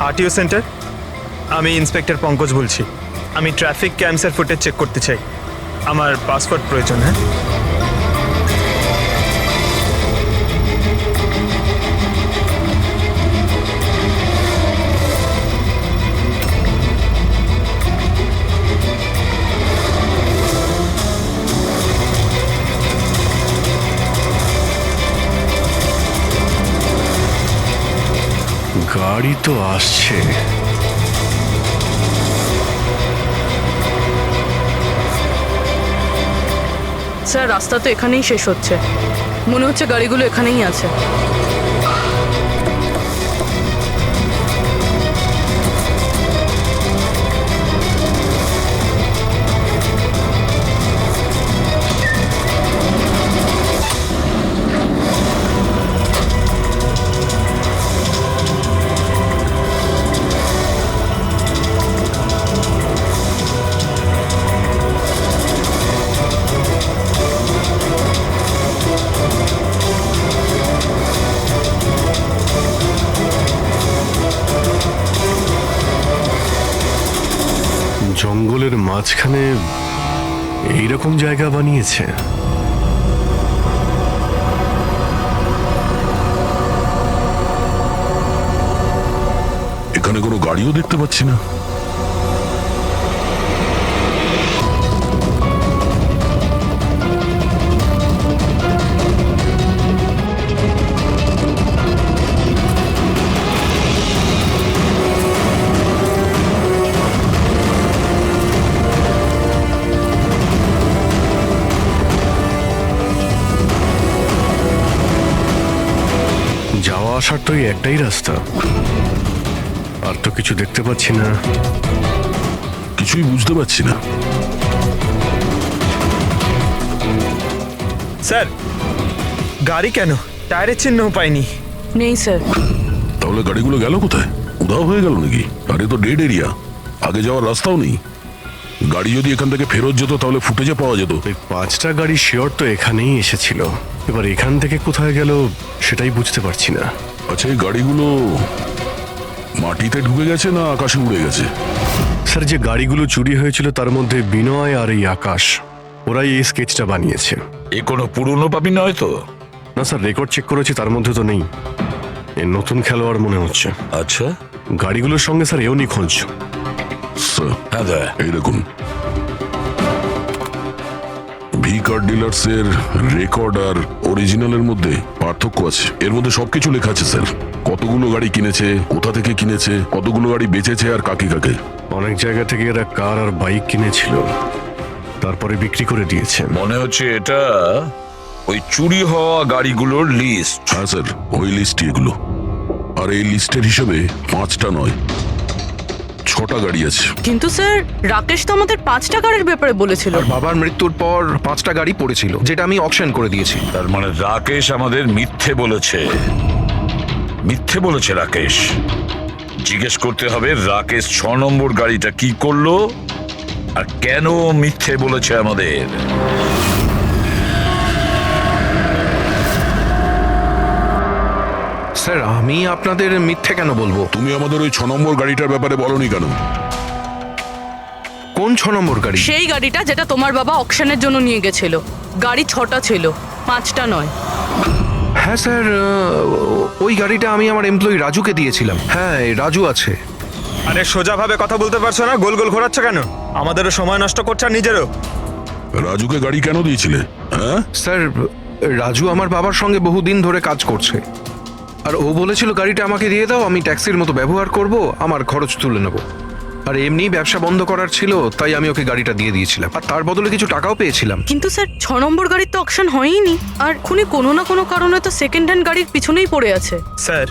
আরটিও সেন্টার, আমি ইন্সপেক্টর পঙ্কজ বলছি। আমি ট্রাফিক ক্যামসের ফুটেজ চেক করতে চাই। আমার পাসপোর্ট প্রয়োজন। হ্যাঁ, গাড়ি তো আসছে। স্যার রাস্তা তো এখানেই শেষ হচ্ছে, মনে হচ্ছে গাড়িগুলো এখানেই আছে। জঙ্গলের মাঝখানে এইরকম জায়গা বানিয়েছে। এখানে কোনো গাড়িও দেখতে পাচ্ছি না। যাওয়া আসার তো এই একটাই রাস্তা, আর তো কিছু দেখতে পাচ্ছি না। কিছুই বুঝতে পারছি না। স্যার গাড়ি কেন? টায়ারের চিহ্নও পাইনি। নেই স্যার। তাহলে গাড়িগুলো গেল কোথায়? উধাও হয়ে গেল নাকি? আরে তো ডেড এরিয়া, আগে যাওয়ার রাস্তাও নেই। গাড়ি যদি এখান থেকে ফেরত যেত তাহলে ফুটেজে পাওয়া যেত। এই 5টা গাড়ি শিওর তো এখানেই এসেছিল, এবার এখান থেকে কোথায় গেল সেটাই বুঝতে পারছি না। আচ্ছা, এই গাড়িগুলো মাটিতে ঢুকে গেছে না আকাশে উড়ে গেছে? স্যার, যে গাড়িগুলো চুরি হয়েছিল তার মধ্যে বিনয় আর এই আকাশ, ওরাই এই স্কেচটা বানিয়েছে। এ কোনো পুরনো পাপি নয় তো? না স্যার, রেকর্ড চেক করেছি, তার মধ্যে তো নেই। এ নতুন খেলোয়াড় মনে হচ্ছে। আচ্ছা, গাড়িগুলোর সঙ্গে স্যার এও নিখোঁজ। হ্যাঁ, এই দেখুন, ভি কার ডিলার্স এর রেকর্ড আর অরিজিনালের মধ্যে পার্থক্য আছে। এর মধ্যে সবকিছু লেখা আছে স্যার, কতগুলো গাড়ি কিনেছে, কোথা থেকে কিনেছে, কতগুলো গাড়ি বেচেছে আর কাকে কাকে। অনেক জায়গা থেকে এরা কার আর বাইক কিনেছিল, তারপরে বিক্রি করে দিয়েছে। মনে হচ্ছে এটা ওই চুরি হওয়া গাড়িগুলোর লিস্ট। হ্যাঁ স্যার, ওই লিস্টই এগুলো। আর এই লিস্টের হিসেবে 5টা নয় 6টা গাড়ি আছে। কিন্তু স্যার রাকেশ তো আমাদের 5টা গাড়ির ব্যাপারে বলেছিল। বাবার মৃত্যুর পর 5টা গাড়ি পড়েছিল যেটা আমি অকশন করে দিয়েছি। তার মানে রাকেশ আমাদের মিথ্যে বলেছে। মিথ্যে বলেছে রাকেশ। জিজ্ঞেস করতে হবে রাকেশ 6 নম্বর গাড়িটা কি করলো আর কেন মিথ্যে বলেছে আমাদের। স্যার, আমি আপনাদের মিথ্যে কেন বলবো? তুমি আমাদের ওই 6 নম্বর গাড়িটার ব্যাপারে বলনি কেন? কোন 6 নম্বর গাড়ি? সেই গাড়িটা যেটা তোমার বাবা অকশনের জন্য নিয়ে গেছিল। গাড়ি 6টা ছিল, 5টা নয়। হ্যাঁ স্যার, ওই গাড়িটা আমি আমার এমপ্লয়ি রাজুকে দিয়েছিলাম। হ্যাঁ, রাজু আছে। আরে সোজাভাবে কথা বলতে পারছো না, গোল গোল ঘোরাচ্ছ কেন? আমাদেরও সময় নষ্ট করছো আর নিজেরও। রাজুকে গাড়ি কেন দিয়েছিলে? হ্যাঁ স্যার, রাজু আমার বাবার সঙ্গে বহুদিন ধরে কাজ করছে, আর ও বলেছিল গাড়িটা আমাকে দিয়ে দাও, আমি ট্যাক্সির মতো ব্যবহার করব, আমার খরচ তুলে নেব। আর এমনি ব্যবসা বন্ধ করার ছিল, তাই আমি ওকে গাড়িটা দিয়ে দিয়েছিলাম, আর তার বদলে কিছু টাকাও পেয়েছিলাম। কিন্তু স্যার 6 নম্বর গাড়ির তো অকশন হয়নি, আর খুনি কোনো না কোনো কারণে তো সেকেন্ড হ্যান্ড গাড়ির পিছনেই পড়ে আছে। স্যার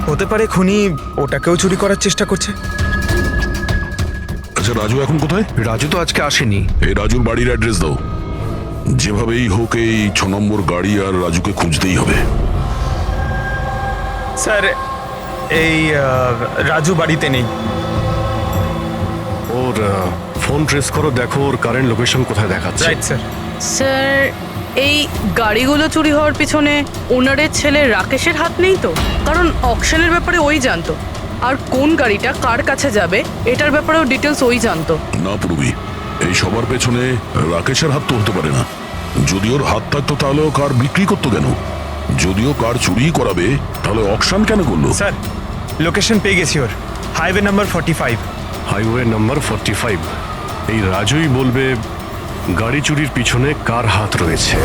হতে পারে খুনি ওটাকেও চুরি করার চেষ্টা করছে। আচ্ছা, রাজু এখন কোথায়? রাজু তো আজকে আসেনি। এই রাজুর বাড়ির অ্যাড্রেস দাও। যেভাবেই হোক এই 6 নম্বর গাড়ি আর রাজুকে খুঁজতেই হবে। স্যার এই রাজু বাড়িতে নেই। ওর ফোন ট্রেস করো, দেখো ওর কারেন্ট লোকেশন কোথায় দেখাচ্ছে। Right sir. স্যার এই গাড়িগুলো চুরি হওয়ার পিছনে ওনারের ছেলে রাকেশের হাত নেই তো? কারণ অকশনের ব্যাপারে ওই জানতো, আর কোন গাড়িটা কার কাছে যাবে এটার ব্যাপারেও ডিটেলস ওই জানতো। না পূর্বী, এই সবার পেছনে রাকেশের হাত তো হতে পারে না। যদি ওর হাত থাকতো তাহলে ও কার বিক্রি করতো কেন? যদিও কার চুরি করাবে তাহলে অকশন কেন করলো? স্যার লোকেশন পেয়ে গেছি ওর, হাইওয়ে নাম্বার 45। Highway number 45। এই রাজুই বলবে গাড়ি চুরির পিছনে কার হাত রয়েছে।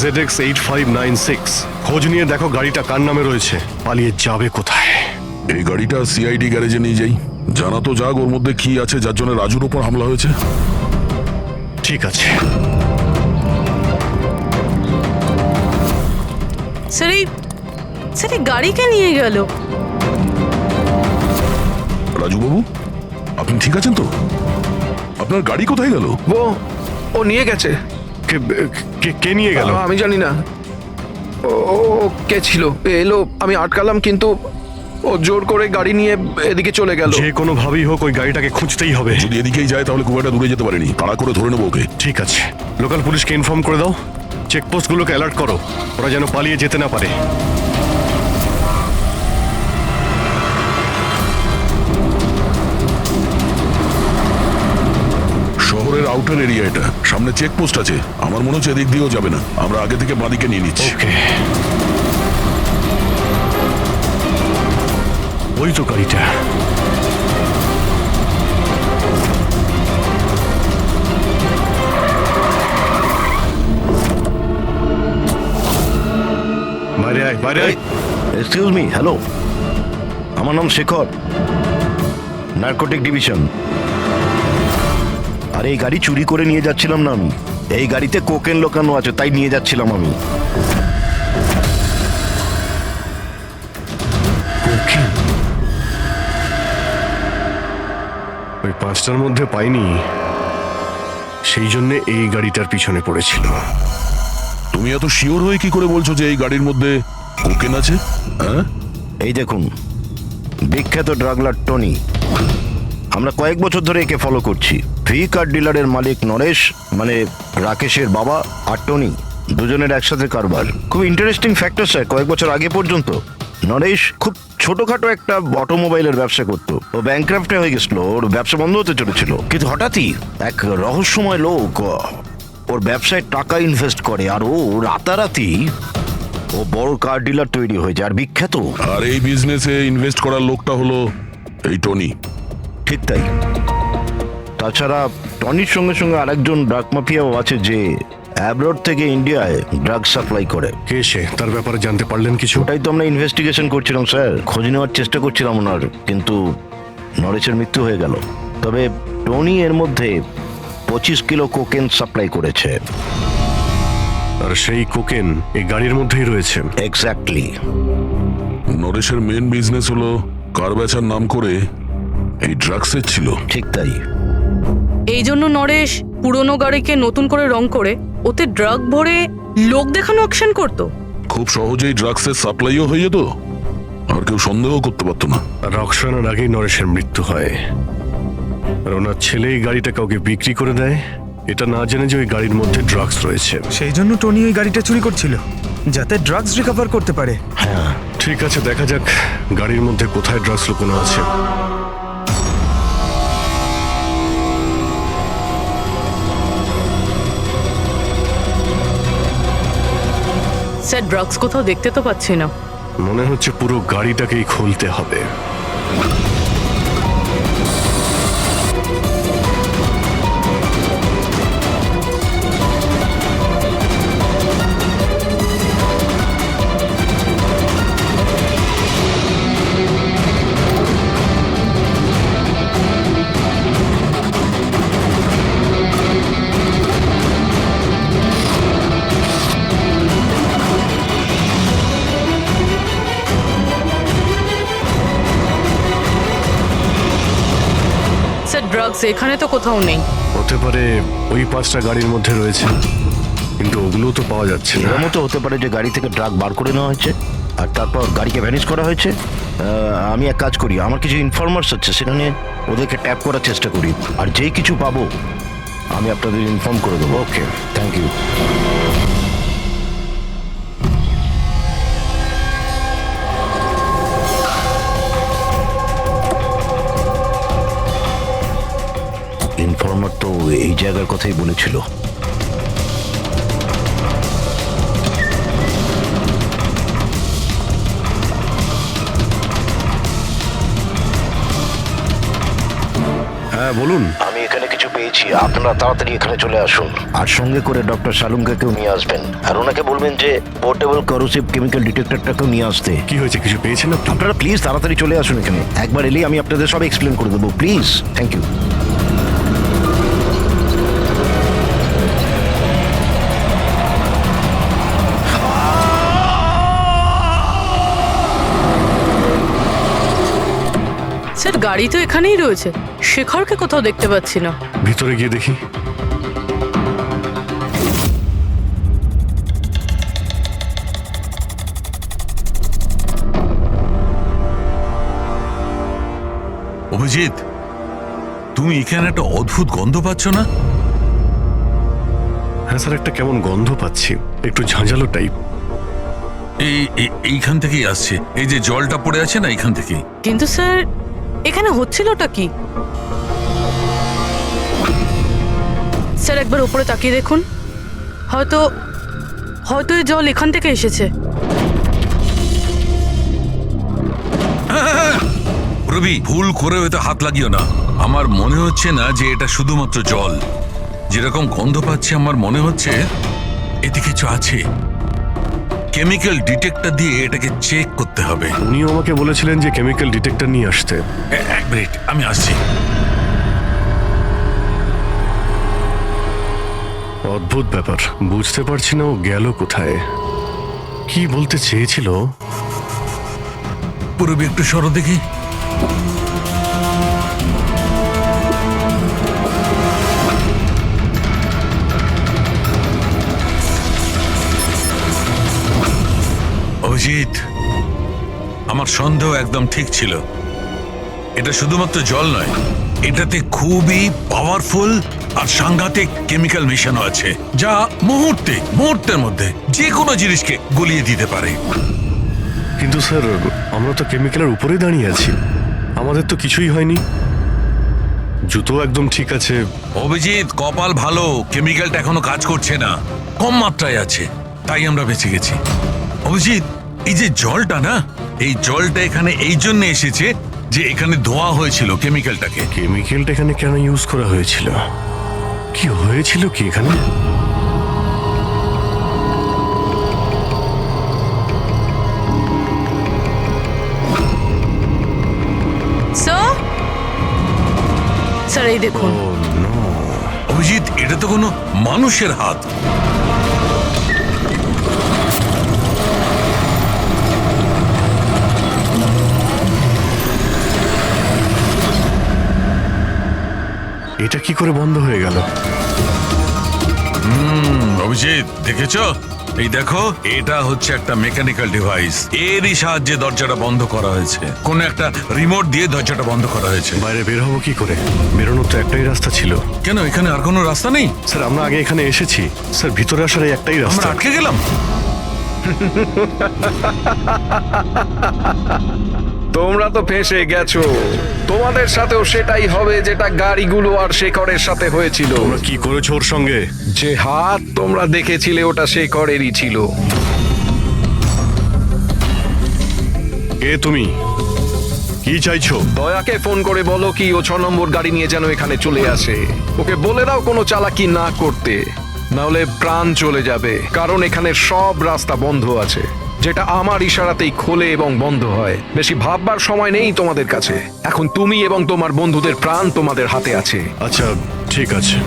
ZX8596 খোঁজ নিয়ে দেখো গাড়িটা কার নামে রয়েছে, পালিয়ে যাবে কোথায়। এই গাড়িটা সিআইডি গ্যারেজে নিয়ে যাই, জানা তো যাক ওর মধ্যে কি আছে যার জন্য রাজুর উপর হামলা হয়েছে। ঠিক আছে। স্যার এই গাড়িকে নিয়ে গেল। রাজু বাবু, আপনি ঠিক আছেন তো? আপনার গাড়ি কোথায় গেল? ও নিয়ে গেছে। কে নিয়ে গেল? আমি জানি না। ও কে ছিল, এলো, আমি আটকালাম, কিন্তু ও জোর করে গাড়ি নিয়ে এদিকে চলে গেল। যে কোনো ভাবেই হোক ওই গাড়িটাকে খুঁজতেই হবে। যদি এদিকেই যায় তাহলে খুব একটা দূরে যেতে পারেনি, তাড়া করে ধরে নেবো ওকে। ঠিক আছে, লোকাল পুলিশকে ইনফর্ম করে দাও, চেকপোস্টগুলোকে অ্যালার্ট করো, ওরা যেন পালিয়ে যেতে না পারে। শহরের আউটার এরিয়া এটা, সামনে চেকপোস্ট আছে, আমার মনে হচ্ছে এদিক দিয়েও যাবে না, আমরা আগে থেকে বাঁদিকে নিয়ে নিচ্ছি। ওই তো গাড়িটা। বাইরে আয়, বাইরে আয়। এক্সকিউজ মি, হ্যালো, আমার নাম শেখর, নার্কোটিক ডিভিশন। আর এই গাড়ি চুরি করে নিয়ে যাচ্ছিলাম না আমি, এই গাড়িতে কোকেন লোকানো আছে, তাই নিয়ে যাচ্ছিলাম আমি। ওই 5টার মধ্যে পাইনি, সেই জন্য এই গাড়িটার পিছনে পড়েছিল। তুমি এত শিওর হয়ে কি করে বলছো যে এই গাড়ির মধ্যে কোকেন আছে? হ্যাঁ, এই দেখুন, বিখ্যাত ড্রাগলার টনি, আমরা কয়েক বছর ধরে একে ফলো করছি। ভি কার ডিলারের মালিক নরেশ, মানে রাকেশের বাবা, আর টনি দুজনের একসাথে কারবার। খুব ইন্টারেস্টিং ফ্যাক্টর স্যার, কয়েক বছর আগে পর্যন্ত নরেশ খুব ছোটখাটো একটা অটোমোবাইলের ব্যবসা করতো। ও ব্যাংক্রাফ্টে হয়ে গেছিল, ওর ব্যবসা বন্ধ হতে চলেছিল, কিন্তু হঠাৎই এক রহস্যময় লোক ওর ব্যবসায় টাকা ইনভেস্ট করে, আর ও রাতারাতি ও বড় কার ডিলার তৈরি হয়েছে আর বিখ্যাত। আর এই বিজনেসে ইনভেস্ট করার লোকটা হলো এই টনি। ঠিক তাই। তাছাড়া টনির সঙ্গে সঙ্গে আরেকজন ড্রাগ মাফিয়াও আছে যে অ্যাব্রড থেকে ইন্ডিয়ায় ড্রাগ সাপ্লাই করে। কে সে? তার ব্যাপারে জানতে পারলেন কিছু? ওটাই তো আমরা ইনভেস্টিগেশন করছিলাম স্যার, খোঁজ নেওয়ার চেষ্টা করছিলাম ওনার, কিন্তু নরেশের মৃত্যু হয়ে গেল। তবে টনি এর মধ্যে 25 কিলো কোকেন সাপ্লাই করেছে। আর সেই কোকেন এই গাড়ির মধ্যেই রয়েছে। এক্স্যাক্টলি। নরেশের মেন বিজনেস হলো কার বেচার নাম করে এই ড্রাগসের ছিল। ঠিক তাই। এই জন্য নরেশ পুরনো গাড়িকে নতুন করে রং করে ওতে ড্রাগ ভরে লোক দেখানো অকশন করতো। খুব সহজেই ড্রাগসের সাপ্লাইও হয়ে যেত, আর কেউ সন্দেহ করতে পারতো না। আর অকশনের আগেই নরেশের মৃত্যু হয়। আর ওনার ছেলে এই গাড়িটা কাউকে বিক্রি করে দেয়, এটা না জেনে যে ওই গাড়ির মধ্যে ড্রাগস রয়েছে। সেই জন্য টনি ওই গাড়িটা চুরি করছিল, যাতে ড্রাগস রিকভার করতে পারে। হ্যাঁ ঠিক আছে, দেখা যাক গাড়ির মধ্যে কোথায় ড্রাগস লুকোনো আছে। স্যার ড্রাগস কোথাও দেখতে তো পাচ্ছি না। মনে হচ্ছে পুরো গাড়িটাকেই খুলতে হবে। ড্রাগস এখানে তো কোথাও নেই। হতে পারে ওই 5টা গাড়ির মধ্যে রয়েছে, কিন্তু ওগুলো তো পাওয়া যাচ্ছে না। এর মতো হতে পারে যে গাড়ি থেকে ড্রাগ বার করে নেওয়া হয়েছে আর তারপর গাড়িকে ভ্যানিশ করা হয়েছে। আমি এক কাজ করি, আমার কিছু ইনফরমার্স আছে, সেখানে ওদেরকে ট্যাপ করার চেষ্টা করি, আর যেই কিছু পাবো আমি আপনাদের ইনফর্ম করে দেবো। ওকে, থ্যাংক ইউ। ইনফর্মার তো এই জায়গার কথাই বলেছিল। হ্যাঁ বলুন। আমি এখানে কিছু পেয়েছি, আপনারা তাড়াতাড়ি এখানে চলে আসুন, আর সঙ্গে করে ডক্টর শালুঙ্কাকেও নিয়ে আসবেন, আর ওনাকে বলবেন যে পোর্টেবল করোসিভ কেমিক্যাল ডিটেক্টরটাকেও নিয়ে আসতে। কি হয়েছে, কিছু পেয়েছেন আপনি? আপনারা প্লিজ তাড়াতাড়ি চলে আসুন এখানে, একবার এলেই আমি আপনাদের সব এক্সপ্লেন করে দেবো, প্লিজ। Thank you. স্যার গাড়ি তো এখানেই রয়েছে, শেখরকে কোথাও দেখতে পাচ্ছি না। ভিতরে গিয়ে দেখি। অভিজিৎ, তুমি এখানে একটা অদ্ভুত গন্ধ পাচ্ছ না? হ্যাঁ স্যার, একটা কেমন গন্ধ পাচ্ছি, একটু ঝাঁঝালো টাইপ। এইখান থেকেই আসছে, এই যে জলটা পড়ে আছে না, এইখান থেকেই। কিন্তু স্যার এখানে হচ্ছিলটা কি? স্যার একবার উপরে তাকিয়ে দেখুন, হয়তো হয়তো এই জল এখান থেকে এসেছে। রবি, ভুল করে হয়তো হাত লাগিও না। আমার মনে হচ্ছে না যে এটা শুধুমাত্র জল। যেরকম গন্ধ পাচ্ছি আমার মনে হচ্ছে এতে কিছু আছে। কেমিক্যাল ডিটেক্টর দিয়ে এটাকে চেক করতে হবে। উনিও আমাকে বলেছিলেন যে কেমিক্যাল ডিটেক্টর নিয়ে আসতে। এক মিনিট, আমি আসছি। অদ্ভুত ব্যাপার, বুঝতে পারছি না ও গেল কোথায়, কি বলতে চেয়েছিল। পুরবি একটু সরো দেখি। অভিজিৎ, আমার সন্দেহ একদম ঠিক ছিল। এটা শুধুমাত্র জল নয়, এটাতে খুবই পাওয়ারফুল আর সাংঘাতিক কেমিক্যাল মেশানো আছে, যা মুহূর্তের মধ্যে যে কোনো জিনিসকে গলিয়ে দিতে পারে। কিন্তু স্যার, আমরা তো কেমিক্যালের উপরেই দাঁড়িয়ে আছি, আমাদের তো কিছুই হয়নি, জুতো একদম ঠিক আছে। অভিজিৎ, কপাল ভালো, কেমিক্যালটা এখনো কাজ করছে না, কম মাত্রায় আছে, তাই আমরা বেঁচে গেছি। অভিজিৎ, এই যে জলটা না, এই জলটা এখানে এই জন্য এসেছে যে এখানে ধোয়া হয়েছিল কেমিক্যালটাকে। কেমিক্যালটা এখানে কেন ইউজ করা হয়েছিল? কি হয়েছিল কি এখানে? স্যার এই দেখুন। অভিজিৎ, এটা তো কোনো মানুষের হাত। এটা কি করে বন্ধ হয়ে গেল? অভিজিৎ, দেখেছো? এই দেখো, এটা হচ্ছে একটা মেকানিক্যাল ডিভাইস। এরই সাহায্যে দরজাটা বন্ধ করা হয়েছে। কোন একটা রিমোট দিয়ে দরজাটা বন্ধ করা হয়েছে। বাইরে বের হবো কি করে? বেরোনোর তো একটাই রাস্তা ছিল। কেন, এখানে আর কোনো রাস্তা নেই? স্যার, আমরা আগে এখানে এসেছি। স্যার, ভিতরে আসার এই একটাই রাস্তা। আমরা আটকে গেলাম। তোমরা তো ফেঁসে গেছো। তোমাদের সাথেও সেটাই হবে যেটা গাড়িগুলো আর শেখরের সাথে হয়েছিল। তোমরা কি করেছো ওর সঙ্গে? যে হাত তোমরা দেখেছিলে ওটা শেখরেরই ছিল। কে তুমি? কি চাইছো? দয়াকে ফোন করে বলো কি ও 6 নম্বর গাড়ি নিয়ে যেন এখানে চলে আসে। ওকে বলে দাও কোনো চালাকি না করতে, নাহলে প্রাণ চলে যাবে। কারণ এখানে সব রাস্তা বন্ধ আছে, যেটা আমার ইশারাতেই খোলে এবং বন্ধ হয়। বেশি ভাববার সময় নেই তোমাদের কাছে। এখন তুমি এবং তোমার বন্ধুদের প্রাণ তোমাদের হাতে আছে। আচ্ছা, ঠিক আছে।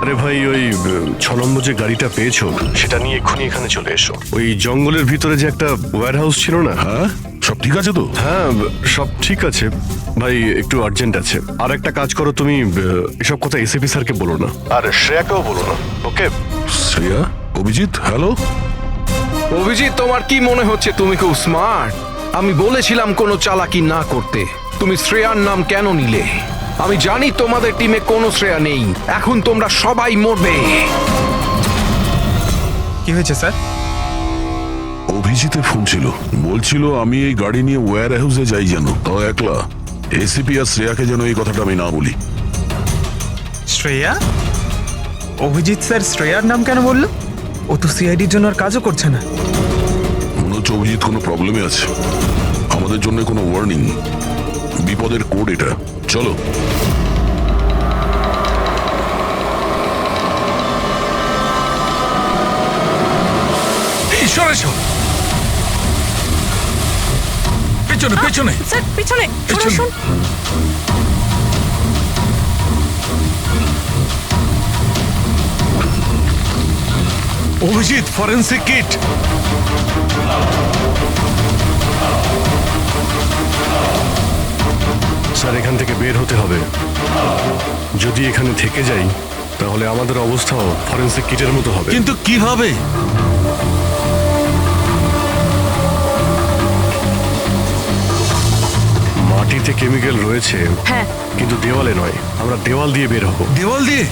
আরে ভাই, ওই 6 নম্বর যে গাড়িটা পেয়েছো সেটা নিয়ে এক্ষুনি এখানে চলে এসো। ওই জঙ্গলের ভিতরে যে একটা ওয়্যার হাউস ছিল না? হ্যাঁ, সব ঠিক আছে তো? হ্যাঁ, সব ঠিক আছে ভাই, একটু আর্জেন্ট আছে। আর একটা কাজ করো, তুমি এসব কথা এসিপি স্যারকে বলো না, আর শ্রেয়াকেও বলো না। ওকে? শ্রেয়া? অভিজিৎ, হ্যালো। অভিজিৎ, তোমার কি মনে হচ্ছে তুমি খুব স্মার্ট? আমি বলেছিলাম কোনো চালাকি না করতে। তুমি শ্রেয়ার নাম কেন নিলে? আমি জানি তোমাদের টিমে কোনো শ্রেয়া নেই। এখন তোমরা সবাই মরবে। কি হয়েছে স্যার? অভিজিতের ফোন ছিল, বলছিল আমি এই গাড়ি নিয়ে ওয়্যার হাউসে যাই যেন, তাও একলা। এসিপি আর শ্রেয়াকে যেন এই কথাটা আমি না বলি। শ্রেয়া? অভিজিৎ স্যার শ্রেয়ার নাম কেন বললো? ও তো সিআইডির জন্য আর কাজও করছে না। মনে হচ্ছে অভিজিৎ কোনো প্রবলেমে আছে। আমাদের জন্য কোনো ওয়ার্নিং, বিপদের কোড এটা। চলো। পেছনে পেছনে স্যার, পিছনে সরে আসুন। Abhijit, forensic kit. স্যার, এখান থেকে বের হতে হবে। যদি এখানে থেকে যাই তাহলে আমাদের অবস্থাও ফরেন্সিক কিটের মতো হবে। কিন্তু কিভাবে? মাটিতে কেমিক্যাল রয়েছে, হ্যাঁ, কিন্তু দেওয়ালে নয়। আমরা দেওয়াল দিয়ে বের হব। দেওয়াল দিয়ে?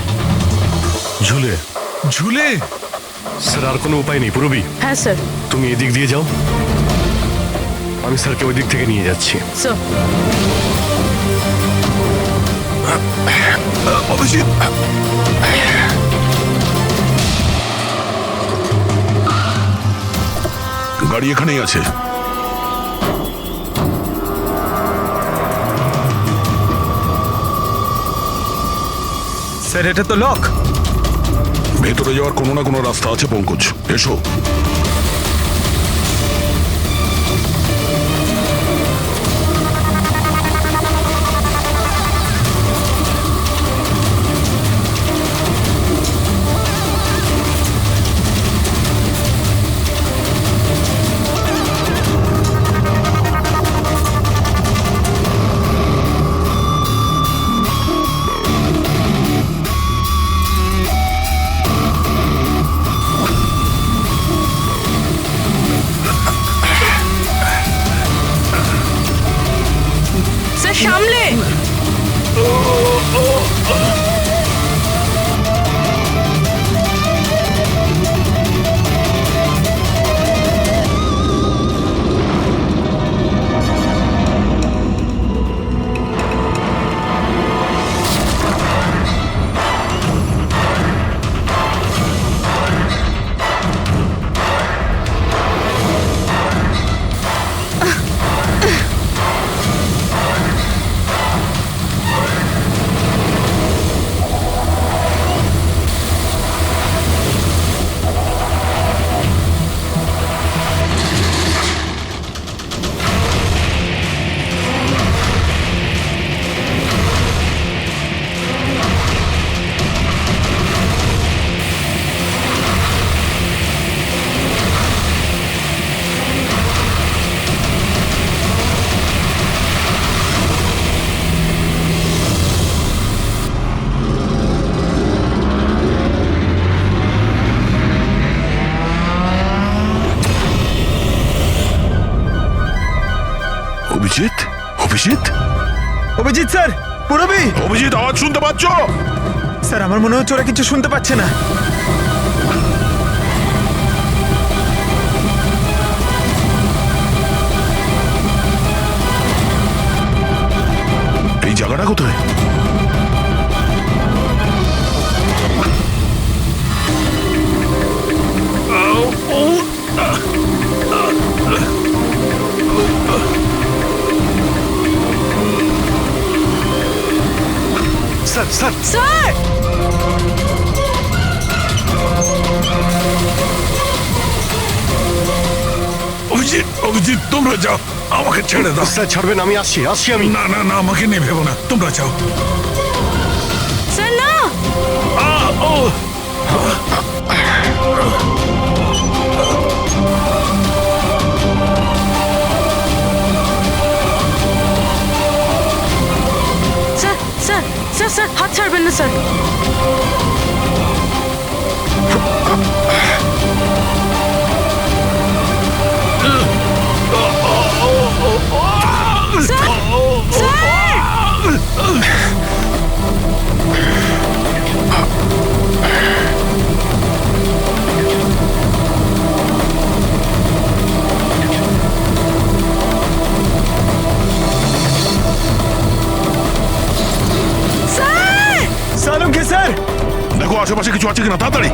ঝুলে। ঝুলে? স্যার, আর কোনো উপায় নেই। পুরবি, হ্যাঁ স্যার। তুমি এদিক দিয়ে যাও, আমি স্যারকে ওই দিক থেকে নিয়ে যাচ্ছি। স্যার, অভিজিৎ, গাড়ি এখানেই আছে। স্যার, এটা তো লক। ভেতরে যাওয়ার কোনো না কোনো রাস্তা আছে পঙ্কজ, এসো। অভিজিৎ অভিজিৎ স্যার, পুরবি। অভিজিৎ, আওয়াজ শুনতে পাচ্ছ? স্যার আমার মনে হচ্ছে ওরা কিছু শুনতে পাচ্ছে না। এই জায়গাটা কোথায়? Sir sir sir Abhijit, Abhijit, তোমরা যাও, আমাকে ছেড়ে দাও। স্যার ছাড়বেন, আমি আসছি আমি। না না না, আমাকে নিয়ে ভেবো না, তোমরা যাও। স্যার না। স্যার স্যার স্যার স্যার হাত ছাড়বেন না স্যার। সালুম কে স্যার? দেখো আশেপাশে কিছু আছে কিনা, তাড়াতাড়ি।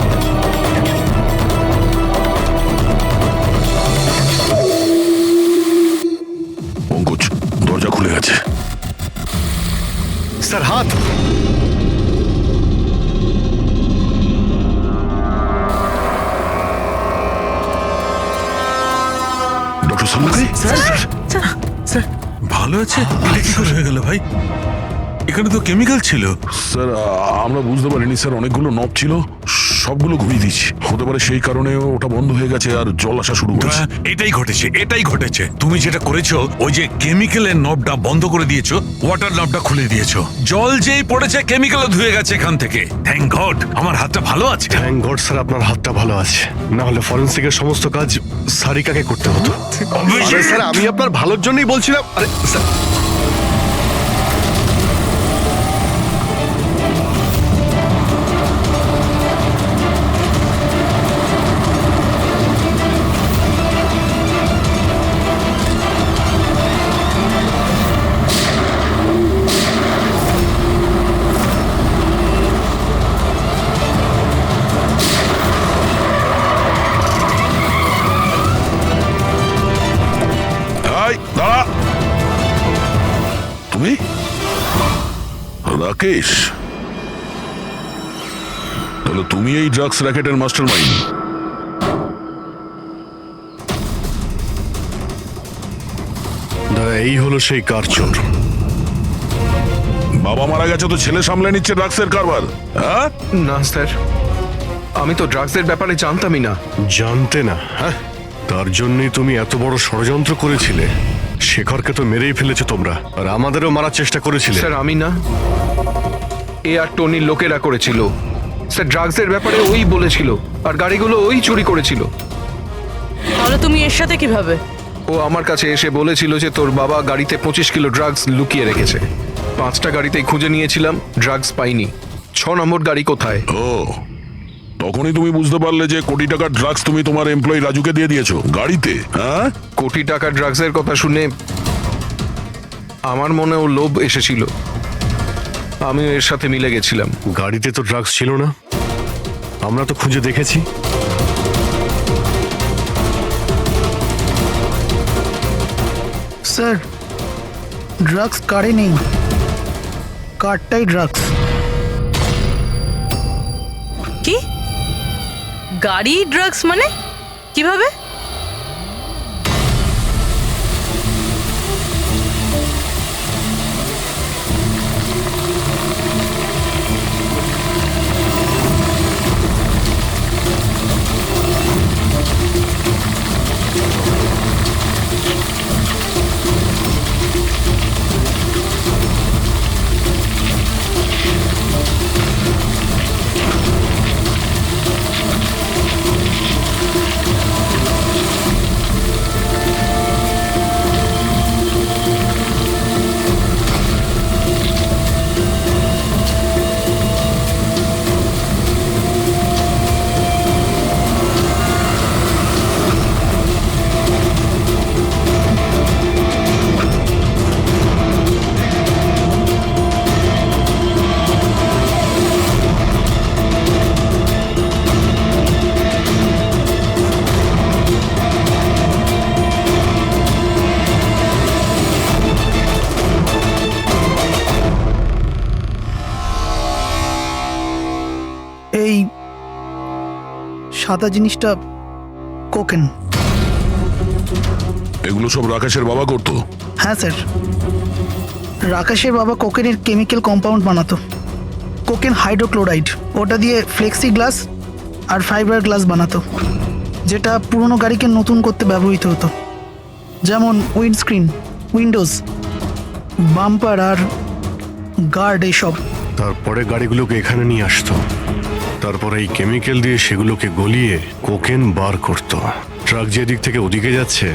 পঙ্কজ, দরজা খুলে গেছে। স্যার হাত। ডক্টর সালুকে? ভালো আছে? এটা কি করে হয়ে গেল ভাই? এখানে তো কেমিক্যাল ছিল। স্যার আমরা বুঝতে পারিনি স্যার, অনেকগুলো নব ছিল, সবগুলো ঘুরিয়ে দিচ্ছি। হতে পারে সেই কারণে ওটা বন্ধ হয়ে গেছে আর জল আসা শুরু করেছে। এটাই ঘটেছে, এটাই ঘটেছে। তুমি যেটা করেছো, ওই যে কেমিক্যালের নবটা বন্ধ করে দিয়েছো, ওয়াটার নবটা খুলে দিয়েছো। জল যেই পড়েছে, কেমিক্যালও ধুয়ে গেছে এখান থেকে। থ্যাংক গড আমার হাতটা ভালো আছে। থ্যাংক গড স্যার, আপনার হাতটা ভালো আছে, না হলে ফরেন্সিকের সমস্ত কাজ সারিকাকে করতে হতো। আরে স্যার, আমি আপনার ভালোর জন্যই বলছিলাম। আরে স্যার, দাঁড়া। তুমি রাকেশ? তাহলে তুমি এই ড্রাগস র্যাকেটের মাস্টার মাইন্ড। এই হলো সেই কারচোর। বাবা মারা গেছে তো ছেলে সামলে নিচ্ছে ড্রাগসের কারবার? হ্যাঁ না স্যার, আমি তো ড্রাগসের ব্যাপারে জানতামই না। জানতে না? হ্যাঁ, তার জন্যই তুমি এত বড় ষড়যন্ত্র করেছিলে। শেখরকে তো মেরেই ফেলেছো তোমরা, আর আমাদেরও মারার চেষ্টা করেছিলে। স্যার আমি না, এ আর টনির লোকেরা করেছিল। স্যার ড্রাগসের ব্যাপারে ওই বলেছিল, আর গাড়িগুলো ওই চুরি করেছিল। তাহলে তুমি এর সাথে কিভাবে? ও আমার কাছে এসে বলেছিল যে তোর বাবা গাড়িতে 25 কিলো ড্রাগস লুকিয়ে রেখেছে। 5টা গাড়িতেই খুঁজে নিয়েছিলাম, ড্রাগস পাইনি। 6 নম্বর গাড়ি কোথায়? ও, তখনই তুমি বুঝতে পারলে যে কোটি টাকার ড্রাগস তুমি তোমার এমপ্লয়ি রাজুকে দিয়ে দিয়েছো গাড়িতে। হ্যাঁ, কোটি টাকার ড্রাগসের কথা শুনে আমার মনেও লোভ এসেছিল, আমিও এর সাথে মিলে গেছিলাম। গাড়িতে তো ড্রাগস ছিল না, আমরা তো খুঁজে দেখেছি। স্যার ড্রাগস কারে নেই, কারটাই ড্রাগস। কি? গাড়ি ড্রাগস মানে কিভাবে? এই সাদা জিনিসটা কোকেন। এগুলো সব রাকেশের বাবা করতো? হ্যাঁ স্যার, রাকেশের বাবা কোকেনের কেমিক্যাল কম্পাউন্ড বানাতো। কোকেন হাইড্রোক্লোরাইড, ওটা দিয়ে ফ্লেক্সি গ্লাস আর ফাইবার গ্লাস বানাতো, যেটা পুরনো গাড়িকে নতুন করতে ব্যবহৃত হতো, যেমন উইন্ডস্ক্রিন, উইন্ডোজ, বাম্পার আর গার্ড এইসব। তারপরে গাড়িগুলোকে এখানে নিয়ে আসতো, তারপরে এই কেমিক্যাল দিয়ে সেগুলোকে গলিয়ে কোকেন বার করতো। ট্রাক যেদিক থেকে ওদিকে যাচ্ছে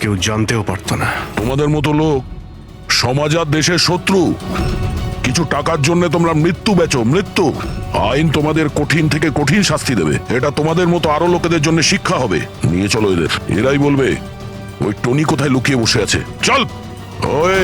কেউ জানতেও পারতো না। তোমাদের মতো লোক সমাজ আর দেশের শত্রু। কিছু টাকার জন্য তোমরা মৃত্যু বেচো, মৃত্যু। আইন তোমাদের কঠিন থেকে কঠিন শাস্তি দেবে। এটা তোমাদের মতো আরো লোকেদের জন্য শিক্ষা হবে। নিয়ে চলো এদের, এরাই বলবে ওই টনি কোথায় লুকিয়ে বসে আছে। চল ওই